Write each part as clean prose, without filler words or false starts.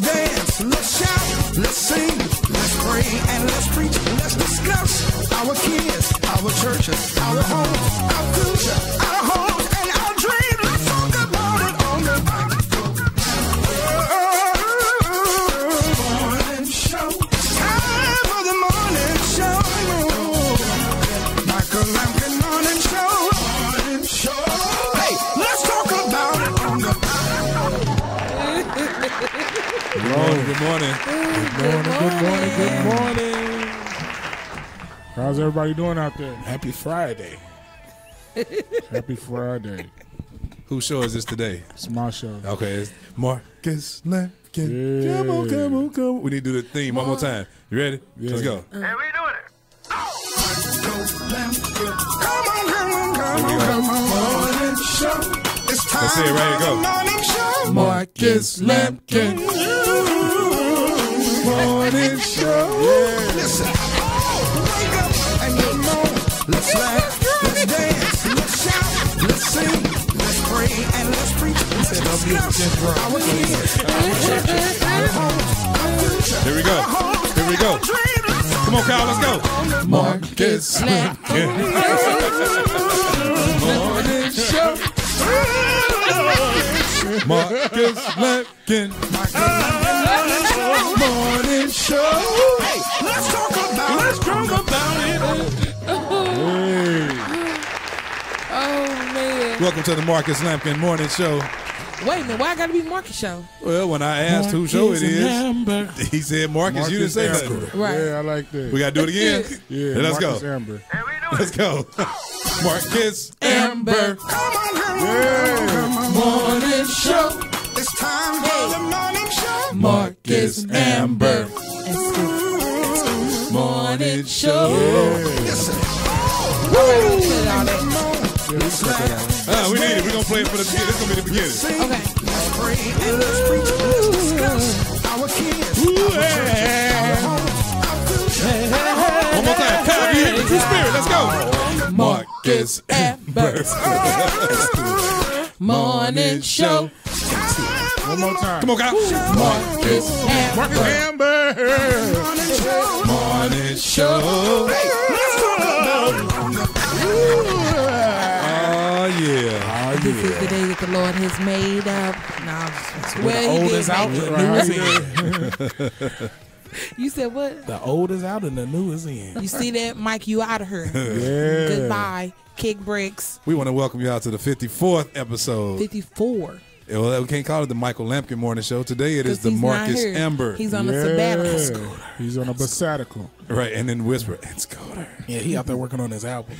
let's dance, let's shout, let's sing, let's pray, and let's preach. Let's discuss our kids, our churches, our homes, our future, our homes, and our dreams. Let's talk about it on the morning show. Time for the morning show. Michael Lampkin morning show. Morning show. Hey, let's talk about it on the Good morning. Good morning. How's everybody doing out there? Happy Friday. Happy Friday. Whose show is this today? It's my show. Okay, it's Marcus Lampkin. Yeah. Come on. We need to do the theme one more time. You ready? Yeah. Let's go. Hey, we doing it. Come on. Morning show. It's time. Let's say it right. Go. Morning show. Marcus Lampkin. Morning show. Yeah. Listen. Wake up and get more. Let's laugh. Let's dance. Let's shout. Let's sing. Let's pray and let's preach. Let's discuss our kids, our churches, our homes, our future. Here we go. Here we go. Come on, Kyle. Let's go. Marcus Lampkin. Morning show. Marcus Lampkin. Morning show. Hey, let's talk about it. Oh, man. Welcome to the Marcus Lampkin Morning Show. Wait a minute. Why I got to be Marcus show? Well, when I asked whose show it is, Amber. he said Marcus. You didn't say Amber. nothing. Right. Yeah, I like that. We got to do it again? Yeah, Hey, let's Marcus go. Amber. Let's go. Marcus Amber. Morning show. It's time for the morning show. Marcus Amber. Morning show. Listen. We need it. We're going to play it for the beginning. This is going to be the beginning. Okay. Let's pray and let's preach. Let's discuss our kids, our churches, our homes, our future. One more time. Kyle, you hear the true spirit. Let's go. Marcus Amber. Morning show. One more time. Come on, Kyle. Marcus Marcus Amber. Amber. Morning show. Let's talk about it. Oh, yeah. This is the day that the Lord has made. The old is out, the new is in. You said what? The old is out and the new is in. You see that, Mike? You out of here. Yeah. Goodbye. Kick bricks. We want to welcome you out to the 54th episode. 54. Well, we can't call it the Michael Lampkin Morning Show. Today it is 'Cause the he's not Marcus here. Amber. He's on a sabbatical. He's on a sabbatical. Right, and then whisper, and Scooter. Yeah, he out there working on his album.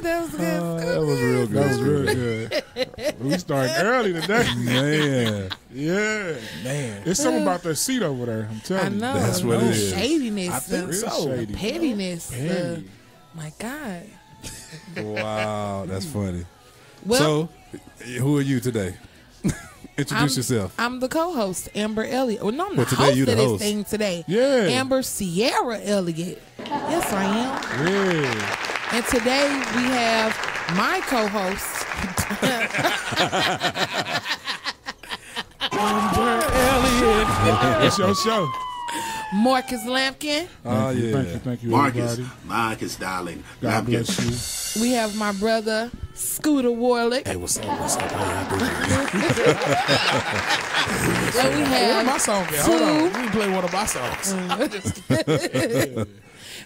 That was good. That was real good. That was real good. We starting early today. Man. Yeah. Man. There's something about that seat over there. I'm I telling you. know. That's what it is. Shadiness. I think the so. Shady. pettiness. Petty. My God. Wow, that's funny. Well, So, who are you today? Introduce yourself. I'm the co-host, Amber Elliott. Well, no, I'm Well, the today host you of the this host. thing today. Yeah. Amber Sierra Elliott. Yes, I am. Yeah. And today we have my co-host. It's your show. Marcus Lampkin. Oh, yeah. Thank you, Marcus, everybody. Marcus, darling. God Lampkin. bless you. We have my brother, Scooter Warlick. Hey, what's up? What's up? How y'all doing? And we Where have my song at? Hold on. Let me play one of my songs.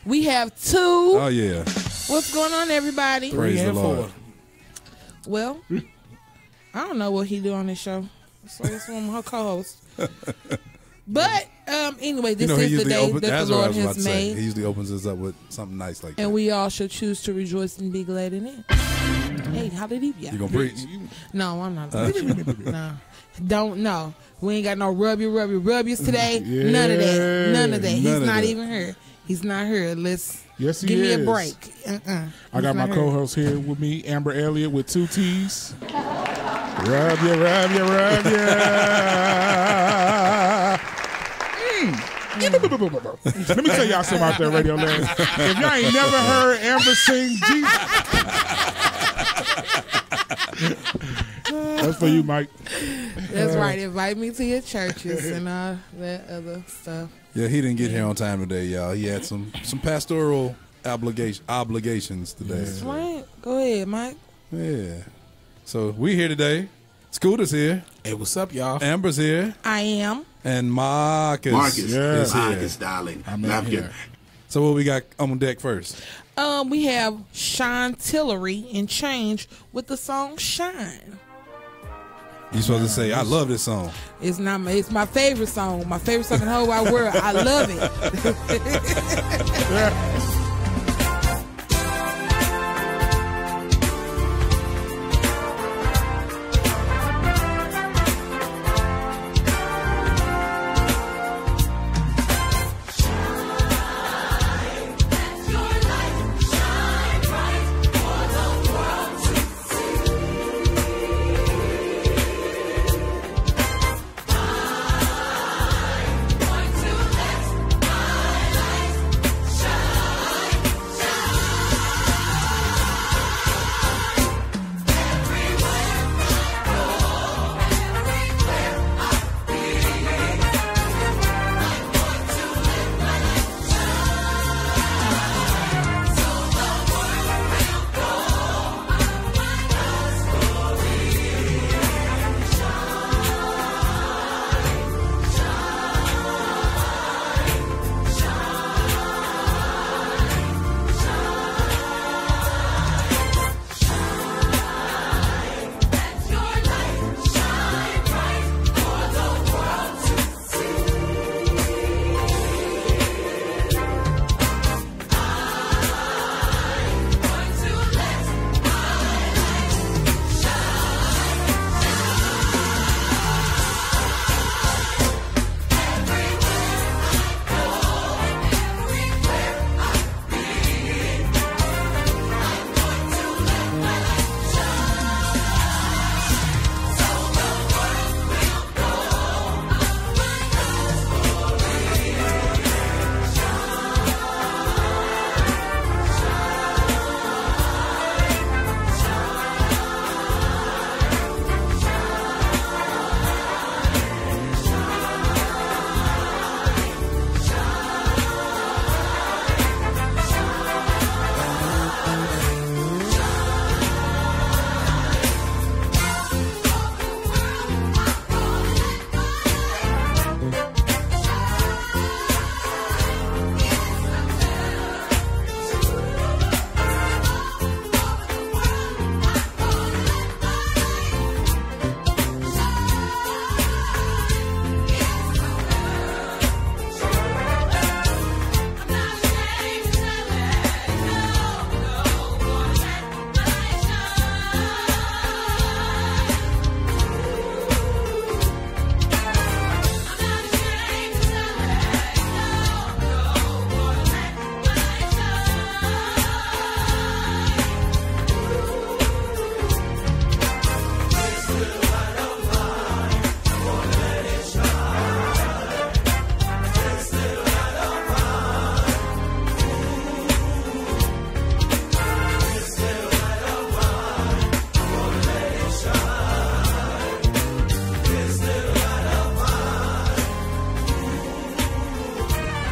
we have two. Oh, yeah. What's going on, everybody? Praise the and Lord. Well, I don't know what he do on this show. So it's one of her co-hosts. But anyway, this he is the usually day opens. that That's the what I Lord was about has to say. made. He usually opens us up with something nice like And that. we all should choose to rejoice and be glad in it. Hey, hallelujah. You gonna preach? No, I'm not. No. Don't know. We ain't got no rubbies today. Yeah. None of that. None of that. He's None of not that. even here. He's not here. Let's Yes, he give me is. a break. I got my co-host here with me, Amber Elliott, with 2 T's. Rub ya. Let me tell y'all something out there, radio land. If y'all ain't never heard Amber sing Jesus, that's for you, Mike. That's right. Invite me to your churches and all that other stuff. Yeah, he didn't get here on time today, y'all. He had some pastoral obligations today. That's right. Go ahead, Mike. Yeah. So we here today. Scooter's here. Hey, what's up, y'all? Amber's here. I am. And Marcus. Marcus, is here. Marcus, darling. Lampkin. So what we got on deck first? We have Sean Tillery in Change with the song Shine. You supposed to say, I love this song. It's my favorite song. My favorite song in the whole wide world. I love it.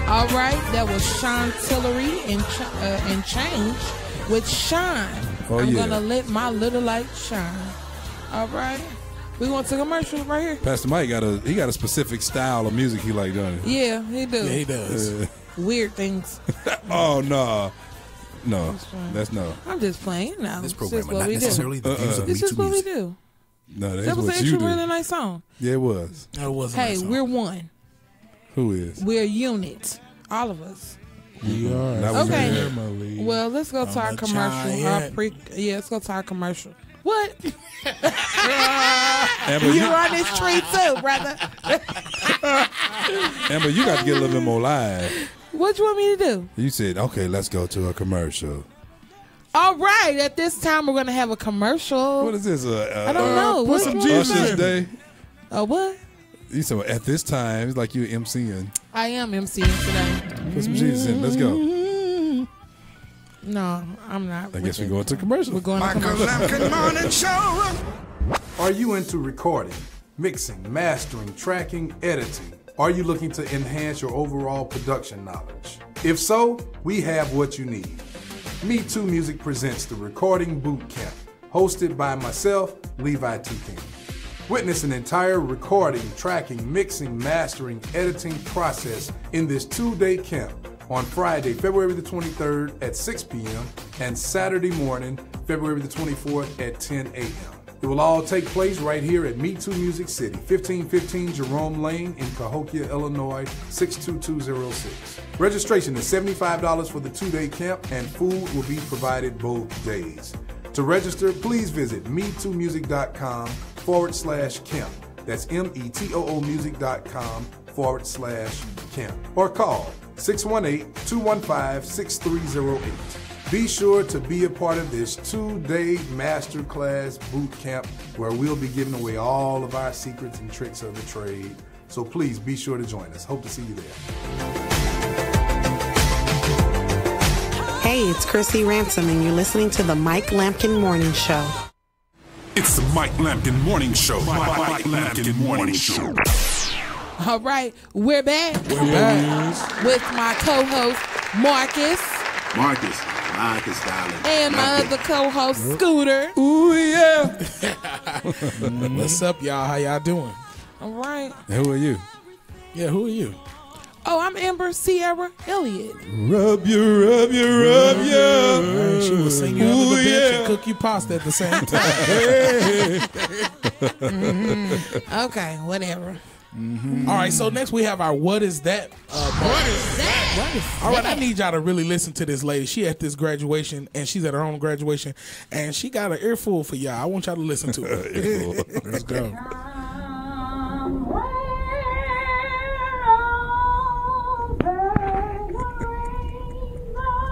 All right, that was Sean Tillery in Change with Shine. I'm gonna let my little light shine. All right, we going to commercial right here. Pastor Mike got a specific style of music he like, doesn't he? Yeah, he do. Yeah, he does. Weird things. Oh no, that's no. I'm just playing now. This program is is what not we necessarily do. the views of This Me is Too what we Music. do. No, that's That was what actually you a do. really nice song. Yeah, it was. That was a Hey, nice song. we're one. Who is? We're a unit. All of us. We are. That was Okay. family. Well, let's go to our a commercial. giant. Let's go to our commercial. What? Amber, You on this tree too, brother. Amber, you got to get a little bit more live. What you want me to do? You said, okay, let's go to a commercial. All right. At this time, we're going to have a commercial. What is this? I don't know. put What some you want Jesus to Usher's in say? Day? What? You said at this time, it's like you MCing. I am MCing today. Put some Jesus in. Let's go. No, I'm not. I guess we're going to commercial. We're going to Michael commercial. Lampkin Morning Show. Are you into recording, mixing, mastering, tracking, editing? Are you looking to enhance your overall production knowledge? If so, we have what you need. Me Too Music presents the Recording Boot Camp, hosted by myself, Levi T. King. Witness an entire recording, tracking, mixing, mastering, editing process in this 2-day camp on Friday, February the 23rd at 6 p.m. and Saturday morning, February the 24th at 10 a.m. It will all take place right here at Me Too Music City, 1515 Jerome Lane in Cahokia, Illinois, 62206. Registration is $75 for the 2-day camp, and food will be provided both days. To register, please visit metoomusic.com/camp. That's metoomusic.com/camp. Or call 618-215-6308. Be sure to be a part of this 2-day masterclass boot camp where we'll be giving away all of our secrets and tricks of the trade. So please be sure to join us. Hope to see you there. Hey, it's Chrissy Ransom, and you're listening to the Mike Lampkin Morning Show. It's the Mike Lampkin Morning Show. Mike Lampkin Morning Show. All right, we're back. We're back. With my co-host, Marcus, darling. and my other co-host, Scooter. Ooh, yeah. What's up, y'all? How y'all doing? All right. Who are you? Yeah, who are you? Oh, I'm Amber Sierra Elliott. Rub you. She will sing you under the bench and cook you pasta at the same time. Okay, whatever. All right, so next we have our What Is That? What is that? All right, I need y'all to really listen to this lady. She at this graduation, and she's at her own graduation, and she got an earful for y'all. I want y'all to listen to her. Let's go. I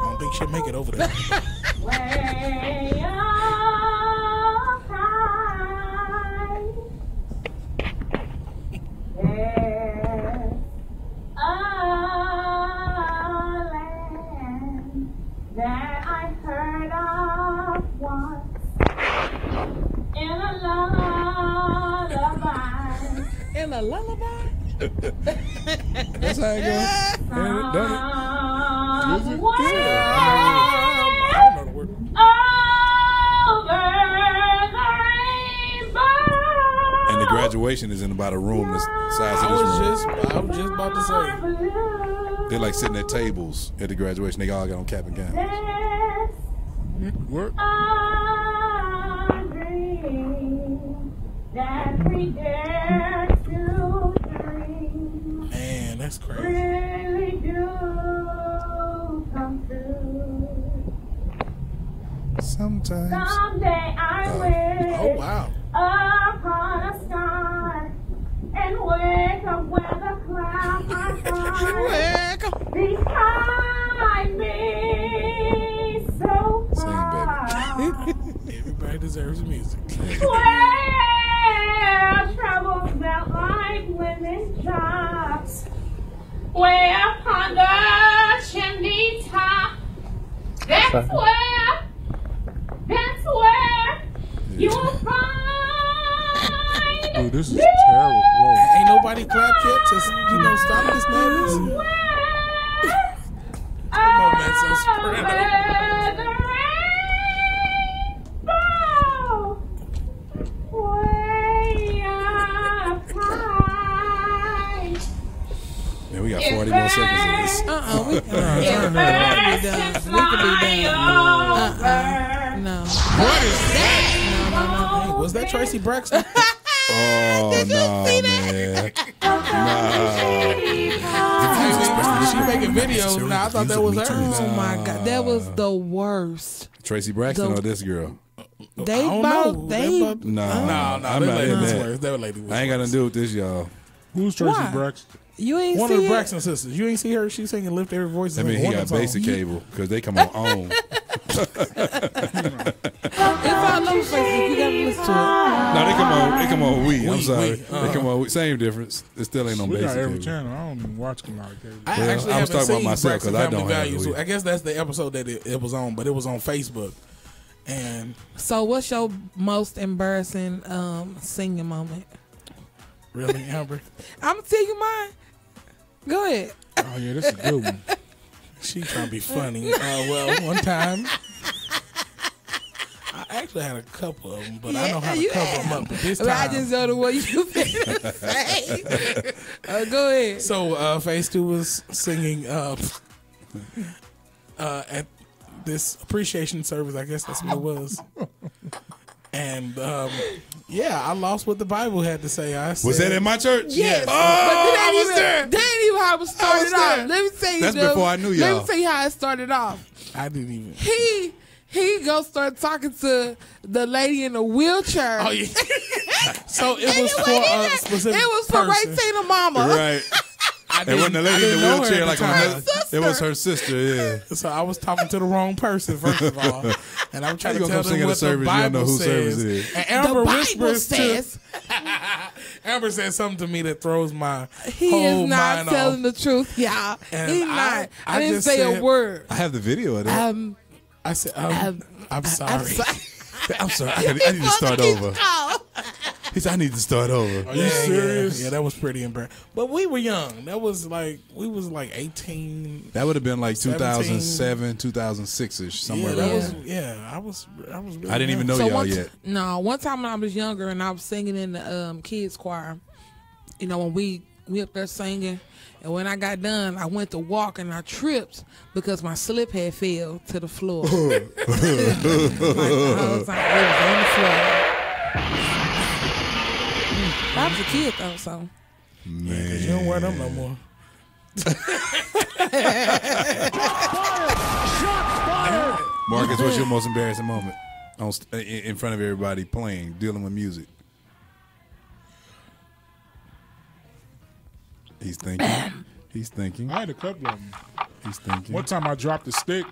don't think she'll make it over there. Way up high, there's a land that I heard of once in a lullaby. In a lullaby? That's how it goes. And the graduation is in about a room the size of this room. I was just about to say. They're like sitting at tables at the graduation. They all got on cap and gowns. Work. Man, that's crazy. Really do come true. Sometimes. Someday I will. Oh, wow. Upon a star and wake up where the clouds are high. Beside me, so far. Everybody deserves music. Where troubles melt like lemon drops. Way upon the chimney top. That's where you'll find. Dude, this is terrible. Whoa. Ain't nobody clapped yet to, stop this madness. Come on, man, so spread out. Man, we got 40 more seconds of this. We can be done. No. What is that? No. Hey, was that Tracy Braxton? Oh, no, man. She making videos now. I thought that was her. Oh my God, that was the worst. Tracy Braxton or this girl? They No, No, I'm not in that. That lady was I ain't got nothing to do with this, y'all. Who's Tracy Why? Braxton? You ain't one see of the it? Braxton sisters. You ain't see her? She's singing Lift Every Voice. I mean, he got basic cable because they come on. It's all over Facebook. You gotta listen to it. No, they come on We. I'm We, sorry. we, They come on We. Same difference. It still ain't on We got basic every cable. channel. I don't even watch a lot of cable. I Well, actually I was haven't talking about seen myself Braxton 'cause I Family don't have Values. it. I guess that's the episode that it was on, but it was on Facebook. And So, what's your most embarrassing singing moment? really, Amber, I'm gonna tell you mine. Go ahead. Oh yeah, this is a good one. she trying to be funny. Well, one time, I actually had a couple of them, but I know how to cover them up. But this But I time, just know the one you finna say. Go ahead. so Phase 2 was singing at this appreciation service. I guess that's what it was. And I lost what the Bible had to say. I said, Was that in my church? Yes. Oh, that I was there. That ain't even how it started there. off. Let me tell you. That's before I knew y'all. Let me tell you how it started off. I didn't even. He go start talking to the lady in the wheelchair. Oh yeah. So it And was it for wasn't a even- specific It was for person. Raytina Mama. Right. And when the lady in the know her wheelchair, at like the on time. her, it was her sister. Yeah. So I was talking to the wrong person, first of all, and I'm trying How to you tell gonna come sing them at a what the service, you don't know Bible who service says. it is. And Amber The Bible whispers says Amber said something to me that throws my he whole is not mind telling off. the truth, y'all. And He's I- not. I I didn't just say said- a word. I have the video of that. I said, I'm sorry. I'm sorry. I need to start over. He said, I need to start over. Are you serious? Yeah, that was pretty embarrassing. But we were young. That was like we was like 18. That would have been like 17. 2007, 2006-ish, somewhere Yeah, around that there. was. I was. Really I didn't even young. know y'all one yet. one time when I was younger and I was singing in the kids choir, you know, when we up there singing, and when I got done, I went to walk and I tripped because my slip had fell to the floor. I was like, it was on the floor. I was a kid though, so. Man. You don't wear them no more. Marcus, what's your most embarrassing moment in front of everybody playing, dealing with music? He's thinking. He's thinking. I had a couple of them. He's thinking. One time I dropped a stick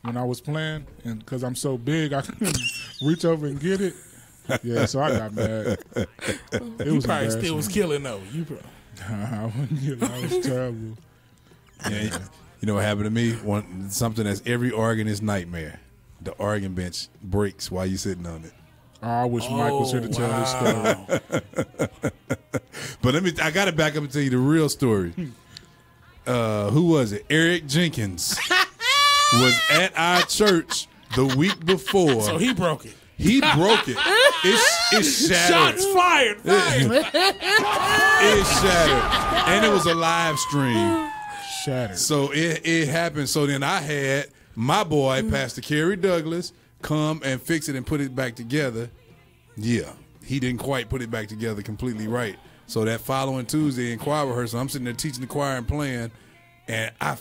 when I was playing, and because I'm so big, I couldn't reach over and get it. Yeah, so I got mad. It You was probably still embarrassing. was killing though. I wouldn't get it. That was terrible. Yeah, you know what happened to me? Something that's every organist's nightmare. The organ bench breaks while you're sitting on it. Oh, I wish Mike was here to tell this story. But I got to back up and tell you the real story. Who was it? Eric Jenkins was at our church the week before. So he broke it. He broke it. It shattered. Shots fired. It shattered. And it was a live stream. Shattered. So it happened. So then I had my boy, Pastor Kerry Douglas, come and fix it and put it back together. Yeah, he didn't quite put it back together completely right. So that following Tuesday in choir rehearsal, I'm sitting there teaching the choir and playing, and I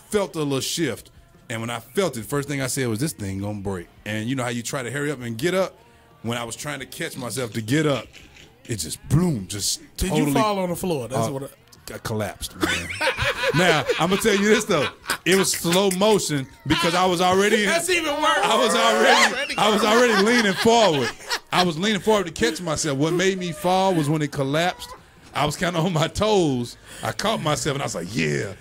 felt a little shift. And when I felt it, first thing I said was, this thing gonna break. And you know how you try to hurry up and get up? When I was trying to catch myself to get up, it just boom, just Did totally you fall on the floor? That's what. I collapsed, man. Now, I'm going to tell you this, though. It was slow motion because I was already... That's even worse. I was already leaning forward. I was leaning forward to catch myself. What made me fall was when it collapsed. I was kind of on my toes. I caught myself, and I was like, yeah.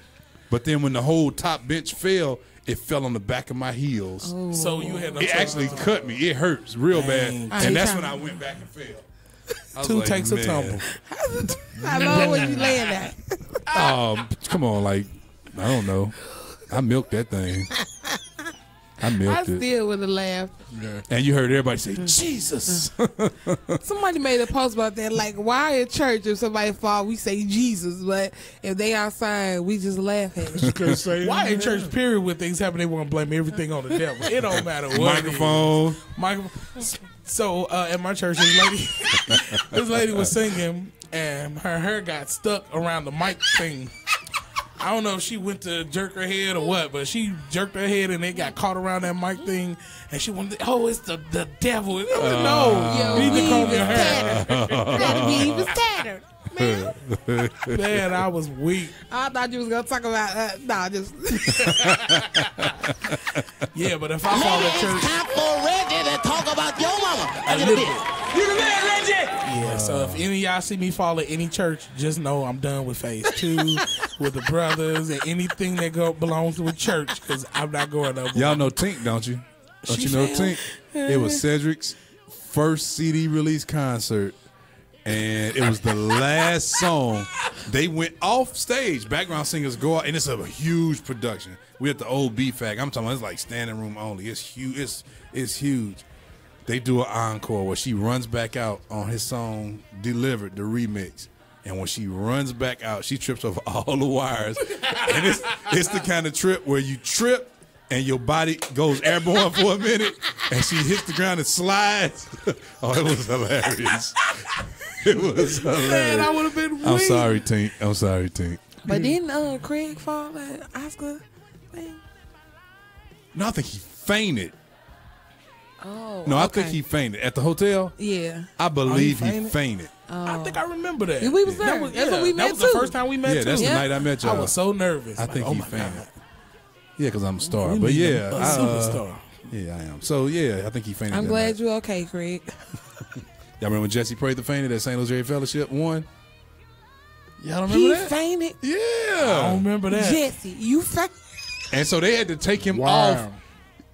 But then when the whole top bench fell, it fell on the back of my heels. Oh. So you had no It choice. actually cut me. It hurts real bad. Dang. And that's when I went back and fell. I was Two like, takes a man. tumble. How long was you laying at? Come on, like, I don't know. I milked that thing. I I milked it. still would have laughed. And you heard everybody say, Jesus. Somebody made a post about that. Like, why in church if somebody fall, we say Jesus, but if they outside, we just laugh at it. You couldn't say Why in it. church, period, when things happen, they want to blame everything on the devil. It don't matter what. Microphone. Microphone. So at my church, this lady was singing, and her hair got stuck around the mic thing. I don't know if she went to jerk her head or what, but she jerked her head and it got caught around that mic thing, and she wanted, it's the devil. I was like, no, Yo, you need to comb weave your is hair. tattered. That weave is tattered. Man, Man, I was weak. I thought you was gonna talk about just Yeah, but if I fall at church, that talk about your mama. A little bit. You the man, legend. Yeah, so if any of y'all see me fall at any church, just know I'm done with phase 2, with the brothers, and anything that belongs to a church, because I'm not going over. Y'all know Tink, don't you? Don't you know Tink? It was Cedric's first CD release concert, and it was the last song. They went off stage. Background singers go out, and it's a huge production. We at the old BFAC. I'm talking about it's like standing room only. It's huge. It's huge. They do an encore where she runs back out on his song Delivered, the remix. And when she runs back out, she trips over all the wires. And it's the kind of trip where you trip and your body goes airborne for a minute and she hits the ground and slides. Oh, it was hilarious. It was hilarious. Man, I would have been weak. I'm sorry, Tink. But didn't Craig fall at Oscar thing? No, I think he fainted. Oh, no, I okay. think he fainted at the hotel. Yeah, I believe he he fainted. I think I remember that. Yeah, we was there. That's what we met That was the first time we met. Yeah, that's too. the night I met y'all. I was so nervous. I think oh he my fainted. God. Yeah, because I'm a star. We But need yeah, a superstar. Yeah, I am. So yeah, I think he fainted. I'm that glad night. you're okay, Craig. Y'all remember when Jesse Prather fainted at St. Louis Area Fellowship 1? Y'all remember that? He fainted. Yeah. I don't remember that. Jesse, you fainted. And so they had to take him off.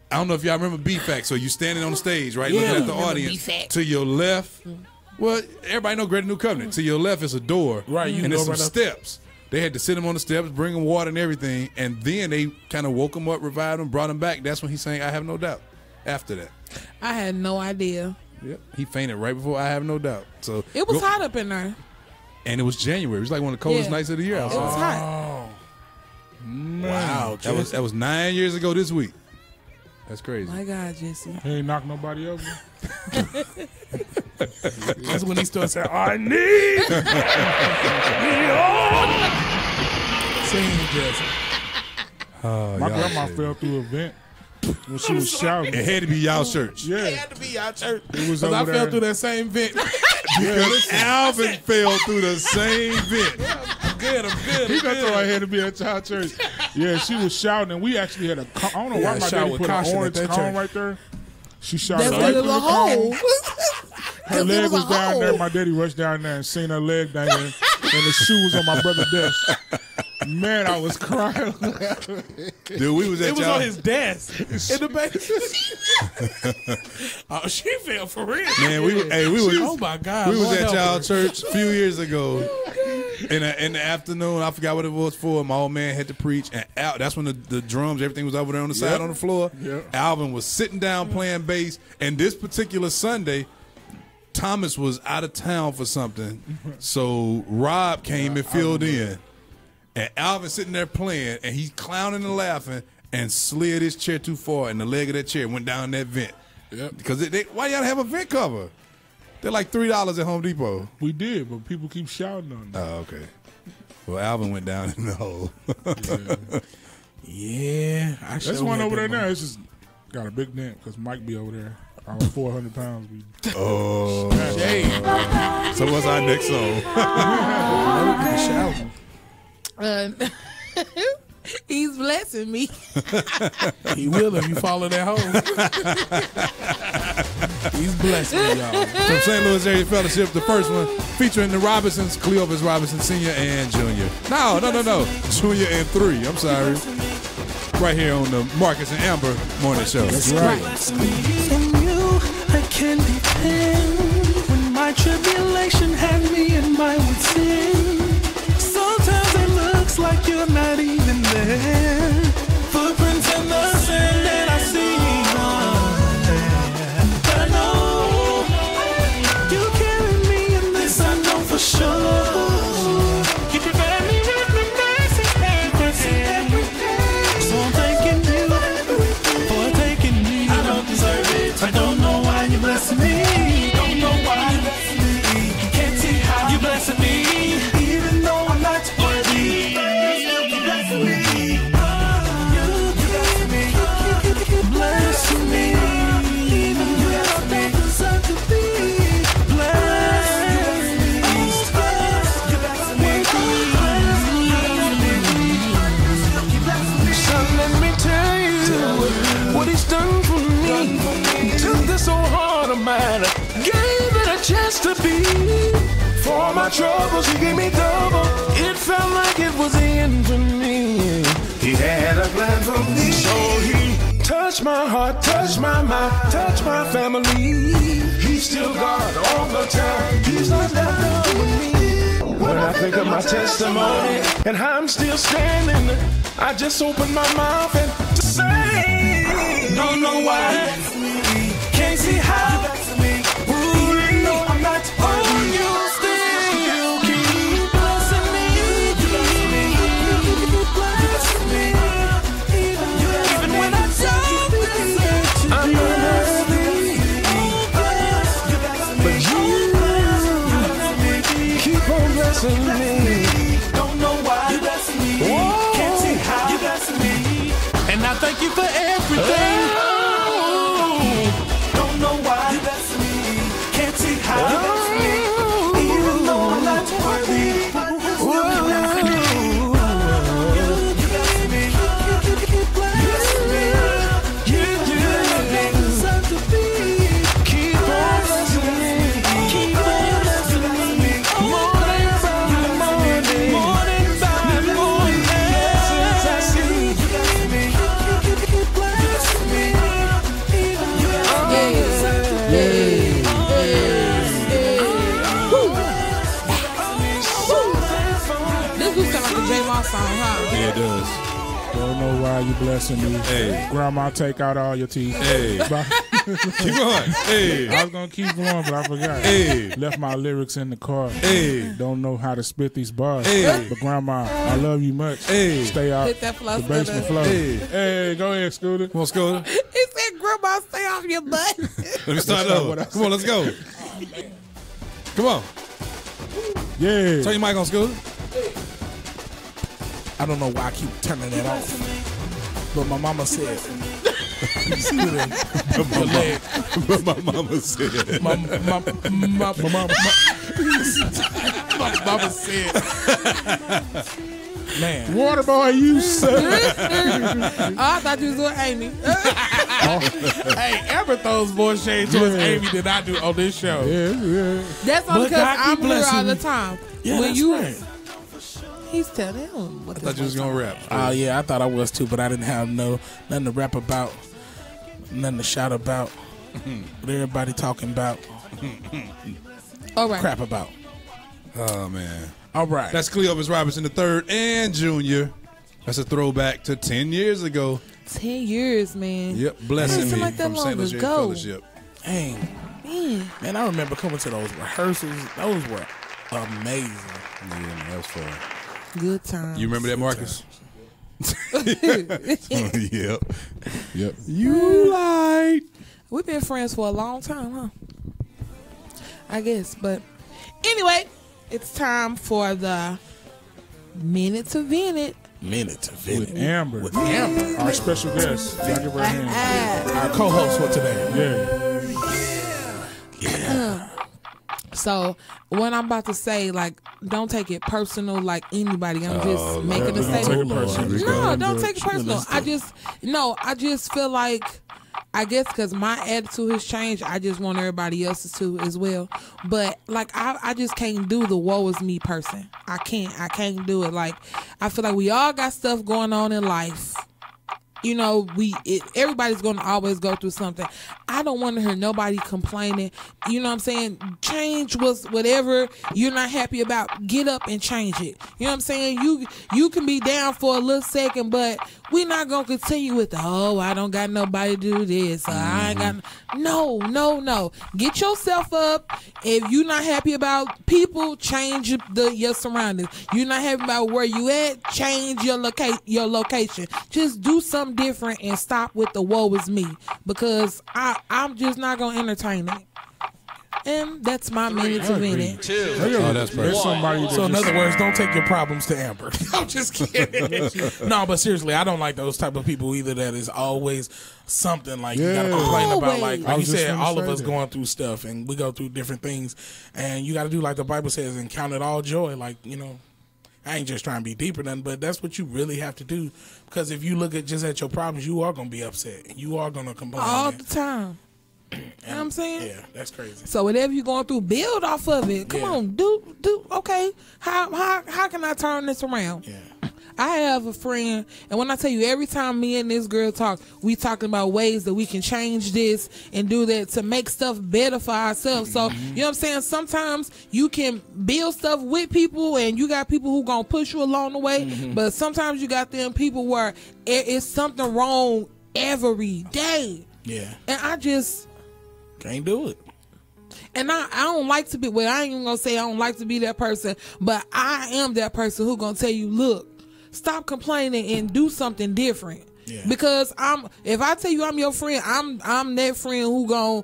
I don't know if y'all remember BFAC. So you standing on the stage, right, looking at the audience. BFAC. To your left, well, everybody know Greater New Covenant. To your left is a door, Right, you and can there's go some right up. steps. They had to sit him on the steps, bring him water and everything, and then they kind of woke him up, revived him, brought him back. That's when he sang "I Have No Doubt." After that, I had no idea. yep, he fainted right before "I Have No Doubt." So It was hot up in there. and it was January. It was like one of the coldest Yeah. nights of the year It was outside. hot. Wow, That was 9 years ago this week. That's crazy. My God, Jesse. He ain't knocked nobody over. That's when he started saying, "I need sing, Jesse." Oh, My y'all grandma shit. fell through a vent when she was shouting. It had to be y'all church. It Yeah, had to be y'all church. it was Because I over fell there. through that same vent. Because Alvin fell through the same vent. I'm good. He got to had to be at child church. Yeah, she was shouting, and we actually had a. I don't know why Yeah, my shout daddy with put caution an at orange that cone church. right there. She shouted That's right a through little the cone. hole. Her It leg was was a down there. hole. My daddy rushed down there and seen her leg down there, and the shoe was on my brother's desk. Man, I was crying. Dude, we was at It was y'all. on his desk in the basement. Oh, she fell for real. Man, we was. Oh my God. We was Lord at help y'all her. church a few years ago. In the afternoon, I forgot what it was for. My old man had to preach, and that's when the drums, everything was over there on the side on the floor. Yep. Alvin was sitting down playing bass, and this particular Sunday, Thomas was out of town for something, so Rob came and filled in, and Alvin sitting there playing, and he's clowning and laughing, and slid his chair too far, and the leg of that chair went down that vent. Yep. Because why y'all have a vent cover? They're like $3 at Home Depot. We did, but people keep shouting on them. Oh, okay. Well, Alvin went down in the hole. Yeah. I There's sure one had over there that now. It's just got a big dent because Mike be over there. All 400 pounds. Oh. Jay. So what's our next song? He's blessing me. He will if you follow that hole. He's blessing y'all. From St. Louis Area Fellowship, the first one featuring the Robinsons, Cleopas Robinson Sr. and Jr. No. Junior and 3. I'm sorry. Right here on the Marcus and Amber Morning Show. That's right. In you, I can depend. When my tribulation had me in my wits end. Sometimes it looks like you're not even there. Footprints in the sand and I see none. But I know you carry me in this, I know for sure. You prepare me with the mercy every day. So I'm thanking you for taking me. I don't deserve it. I don't know why you're blessing me. Don't know why you're blessing me. Can't see how you're blessing me. Even though I'm not worthy. You're blessing me. You're blessing me. Blessing me. Even though I don't deserve to be blessed. You're blessing me. So let me tell you what he's done for me. Took this For all my troubles, he gave me double. It felt like it was the end for me. He had a plan for me. So he touched my heart, touched my mind, touched my family. He's still God all the time. He's not left done with me. When I think of my testimony and how I'm still standing, I just open my mouth and to say, don't know why, can't see how. Ooh, you know I'm not on you. Still keep blessing me. Even when I don't deserve to. I'm not worthy, but you keep on blessing me. Don't know why you blessing me. Whoa. Can't see how you blessing me. And I thank you for everything. Don't know why you blessing me. Can't see how you blessing me. Even though I'm not worthy. You blessing me. You blessing me. You blessing me. You deserve to be. Keep on blessing me. Keep on blessing me. Morning by morning. Morning by morning. Blessings I see. You blessing me. You blessing me. This was kind of like a J-Law song, huh? Yeah, it does. Don't know why you blessing me. Hey. Grandma, take out all your teeth. Hey. Keep going. Hey. I was going to keep going, but I forgot. Hey. Left my lyrics in the car. Hey. Don't know how to spit these bars. Hey. But Grandma, I love you much. Hey. Stay out Hit that flow, the basement Scooter. floor. Hey. Hey, go ahead, Scooter. Come on, Scooter. He said, Grandma, stay off your butt. Let me start over. Come on, let's go. Come on. Yeah. Turn your mic on, Scooter. I don't know why I keep turning that off, but my mama said. You see that? What my mama said. My mama said. Man, Water boy, you suck. Oh, I thought you was doing Amy. hey, Amber throws more shade towards Amy than I do on this show. Yeah. That's all But because God keep I'm here blessing all the me. time. Yeah, when that's you, right. he's telling him what I thought you was going to rap. Oh yeah, I thought I was too, but I didn't have nothing to rap about, nothing to shout about. What everybody talking about, all right. crap about. Oh, man. All right, That's Cleopas Robinson III and Jr. That's a throwback to 10 years ago. 10 years, man. Yep, blessing Seemed me like that from long St. Louis ago. Fellowship. dang, man, I remember coming to those rehearsals. Those were amazing. Yeah, man, that was fun. Good time. You remember that, Marcus? Yep. Yep. You lied. We've been friends for a long time, huh? I guess. But anyway, it's time for the Minute to Vent Minute to Vent With Amber. With Amber, Our special guest. Y'all give her a hand. our co-host for today. Yeah. So what I'm about to say, like, don't take it personal like anybody. I'm just making a Don't take statement. it personal. No, don't take it personal. I just feel like, I guess because my attitude has changed, I just want everybody else's to as well. But like, I just can't do the woe is me person. I can't do it. Like, I feel like we all got stuff going on in life. You know, everybody's going to always go through something. I don't want to hear nobody complaining. You know what I'm saying? Change was whatever you're not happy about. Get up and change it. You know what I'm saying? You can be down for a little second, but we're not going to continue with I don't got nobody to do this. I ain't got no. Get yourself up. If you're not happy about people, change your surroundings. You're not happy about where you at, change your location. Just do something different and stop with the woe is me, because I'm just not gonna entertain it. And that's my minute to Vent. Oh, that's perfect. So in other words, don't take your problems to Amber. I'm just kidding. No, but seriously, I don't like those type of people either. That is always something like you gotta complain about. Like you said, all of us going through stuff and we go through different things, and you got to do like the Bible says and count it all joy. Like, you know, I ain't just trying to be deep or nothing, but that's what you really have to do. Because if you look at your problems, you are gonna be upset. You are gonna complain all the time. You know what I'm saying? Yeah, that's crazy. So whatever you're going through, build off of it. Come on, do okay. How can I turn this around? Yeah. I have a friend, and when I tell you, every time me and this girl talk, we talking about ways that we can change this and do that to make stuff better for ourselves. So, you know what I'm saying? Sometimes you can build stuff with people, and you got people who gonna push you along the way, but sometimes you got them people where it's something wrong every day. Yeah. And I just can't do it. And I don't like to be, well, I ain't even gonna say I don't like to be that person, but I am that person who gonna tell you, look, stop complaining and do something different. Yeah. Because if I tell you I'm your friend, I'm that friend who gon',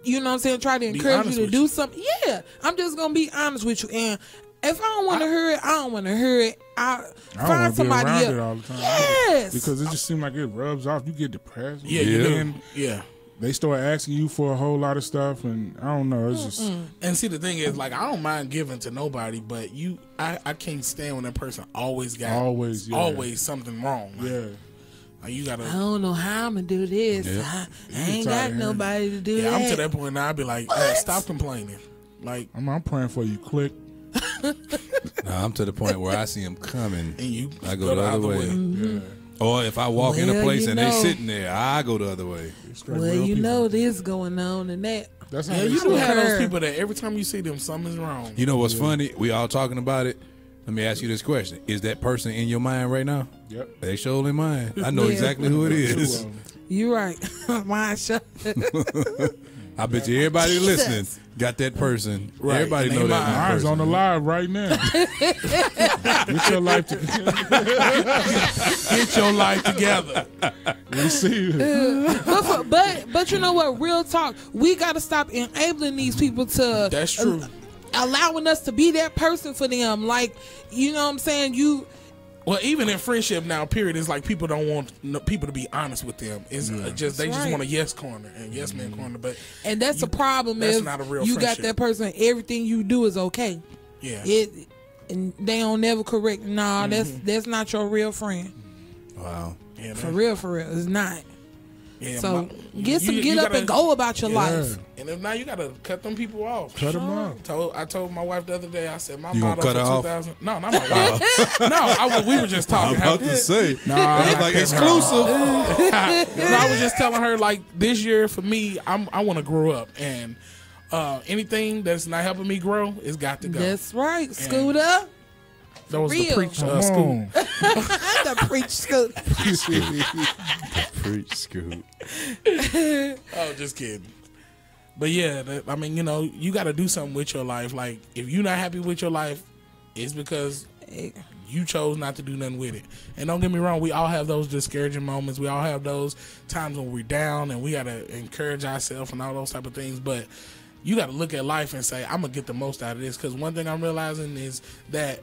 you know what I'm saying, try to encourage you to do something. Yeah, I'm just gonna be honest with you. And if I don't want to hear it, I don't want to hear it. I find somebody else. It all the time. Yes, because it just seems like it rubs off. You get depressed. Yeah. They start asking you for a whole lot of stuff, and I don't know. It's just. And see, the thing is, like, I don't mind giving to nobody, but I can't stand when that person always something wrong. Like, yeah. Like, you gotta. I don't know how I'm gonna do this. Yeah. I ain't got nobody to do that. I'm to that point now. I'd be like, hey, stop complaining. Like, I'm praying for you. Click. I'm to the point where I see them coming, and I go the other way. Yeah. Or if I walk in a place and they sitting there, I go the other way. Well, you know this going on and that. That's how you do have those people that every time you see them, something's wrong. You know what's funny? We all talking about it. Let me ask you this question: is that person in your mind right now? Yep. They sure in mine. I know exactly who it is. You right. Mine shut. I bet you everybody listening got that person. Right. Everybody know that. Mine's on the live right now. Get your life together. Get your life together. We see you. But you know what? Real talk. We got to stop enabling these people to. That's true. Allowing us to be that person for them. Like, you know what I'm saying? Well, even in friendship now, period, it's like people don't want people to be honest with them. It's just they just want a yes corner and yes man corner. And that's the problem. That's not a real you friendship. Got that person. Everything you do is okay. Yeah. And they don't never correct. Nah, that's not your real friend. Wow. Yeah, for real, it's not. Yeah, so get up and go about your life. And if not, you gotta cut them people off. Cut them off. I told my wife the other day. I said my you motto for 2000. No, not my wife. No, we were just talking. I'm about to say. No, it's like exclusive. I was just telling her like this year for me, I want to grow up and anything that's not helping me grow, it's got to go. That's right. Scoot up. That was the preach school. The preach school. The preach school. Oh, just kidding. But yeah, I mean, you know, you got to do something with your life. Like, if you're not happy with your life, it's because you chose not to do nothing with it. And don't get me wrong, we all have those discouraging moments. We all have those times when we're down and we got to encourage ourselves and all those type of things. But you got to look at life and say, I'm going to get the most out of this. Because one thing I'm realizing is that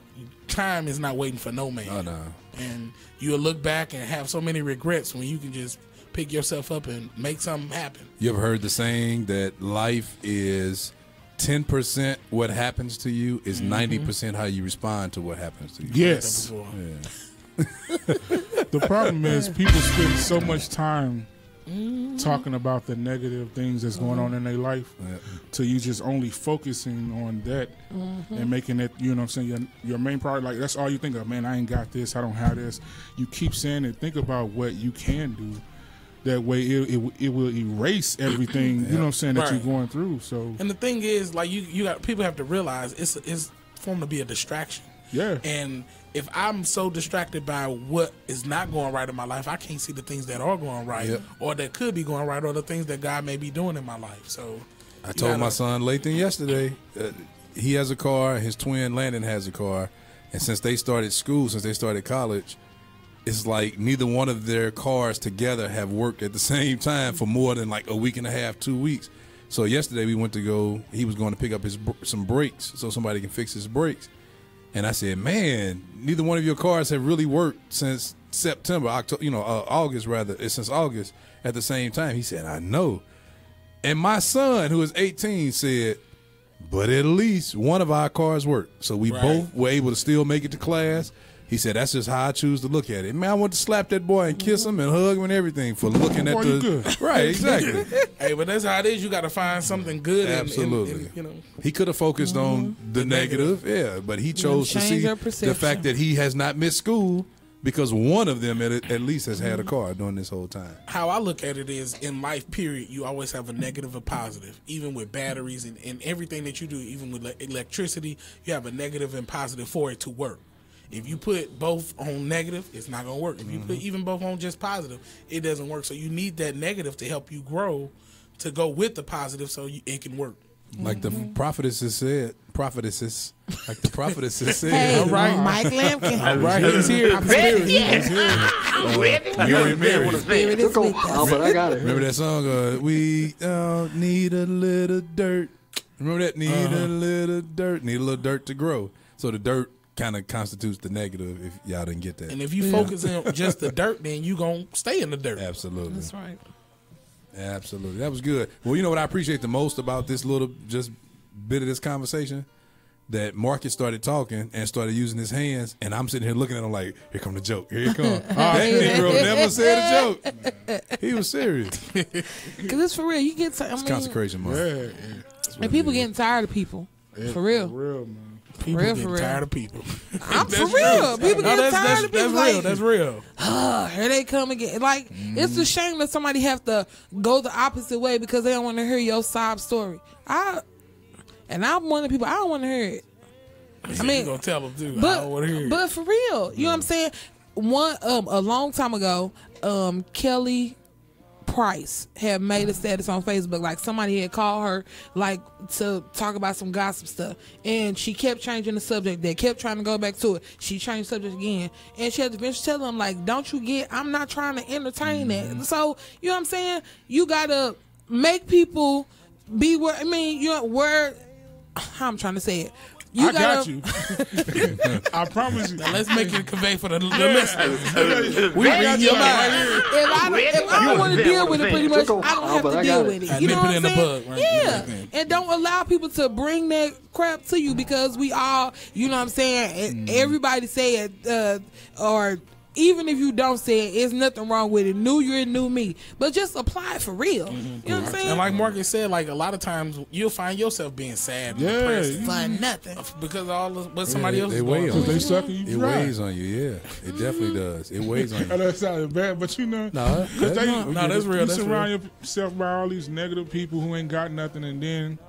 time is not waiting for no man. Oh, no. And you'll look back and have so many regrets when you can just pick yourself up and make something happen. You ever heard the saying that life is 10% what happens to you is 90% how you respond to what happens to you? Yes. Yeah. The problem is people spend so much time talking about the negative things that's going on in their life till you just only focusing on that and making it, you know what I'm saying, your main priority. Like, that's all you think of. Man, I ain't got this, I don't have this. You keep saying it. Think about what you can do. That way it will erase everything, you know what I'm saying, that you're going through. So, and the thing is, like, you got people have to realize it's formed to be a distraction. Yeah. And if I'm so distracted by what is not going right in my life, I can't see the things that are going right or that could be going right or the things that God may be doing in my life. So I told my son Lathan yesterday, he has a car, his twin Landon has a car, and since they started school, since they started college, it's like neither one of their cars together have worked at the same time for more than like a week and a half, 2 weeks. So yesterday he was going to pick up some brakes so somebody can fix his brakes. And I said, man, neither one of your cars have really worked since September, October, August rather, since August at the same time. He said, I know. And my son, who is 18, said, but at least one of our cars worked. So we both were able to still make it to class. He said, that's just how I choose to look at it. Man, I want to slap that boy and kiss him and hug him and everything for looking at the... Right, exactly. Hey, but that's how it is. You got to find something good. Absolutely. You know. He could have focused on the negative, yeah, but he chose to see the fact that he has not missed school because one of them at least has had a car during this whole time. How I look at it is, in life, period, you always have a negative and positive. Even with batteries and everything that you do, even with electricity, you have a negative and positive for it to work. If you put both on negative, it's not going to work. If you put even both on just positive, it doesn't work. So you need that negative to help you grow, to go with the positive so it can work. Like the prophetesses said, like the prophetesses said. Hey, all right, Mike Lampkin. All right, he's here. I'm ready. But I got it. Remember that song, We Need a Little Dirt. Remember that? Need a little dirt. Need a little dirt to grow. So the dirt kind of constitutes the negative if y'all didn't get that. And if you focus on just the dirt, then you going to stay in the dirt. Absolutely. That's right. Absolutely. That was good. Well, you know what I appreciate the most about this little just bit of this conversation? That Marcus started talking and started using his hands, and I'm sitting here looking at him like, here come the joke. Here it comes. That Negro never said a joke. He was serious. Because it's for real. You get it's consecration month. Yeah. And people getting tired of people. For real. For real, man. People real, getting tired of people. I'm for real. People getting tired of people. That's real. Here they come again. Like, it's a shame that somebody have to go the opposite way because they don't want to hear your sob story. I'm one of the people, I don't want to hear it. I mean, you gonna tell them too. But, I don't want to hear it. But for real, you know what I'm saying? A long time ago, Kelly Price had made a status on Facebook, like somebody had called her like to talk about some gossip stuff, and she kept changing the subject. They kept trying to go back to it. She changed the subject again, and she had to eventually tell them, like, don't you get, I'm not trying to entertain that. So, you know what I'm saying? You gotta make people be where, I mean, you're where, how I'm trying to say it. I got you. I promise you. Now let's make it convey for the listeners. We got your mind. If I don't want to deal with it, pretty much, I don't have to deal with it. You know what I'm saying? Yeah. And don't allow people to bring that crap to you because we all, you know what I'm saying? Everybody say it, or even if you don't say it, there's nothing wrong with it. New year, new me. But just apply it for real. You know what I'm saying? And like Marcus said, like a lot of times you'll find yourself being sad, depressed, for nothing, because of all of what somebody else is going on. They sucking you dry. It weighs on you, yeah. It definitely does. It weighs on you. That sounds bad, but you know, No, that's real. You That's surround yourself by all these negative people who ain't got nothing, and then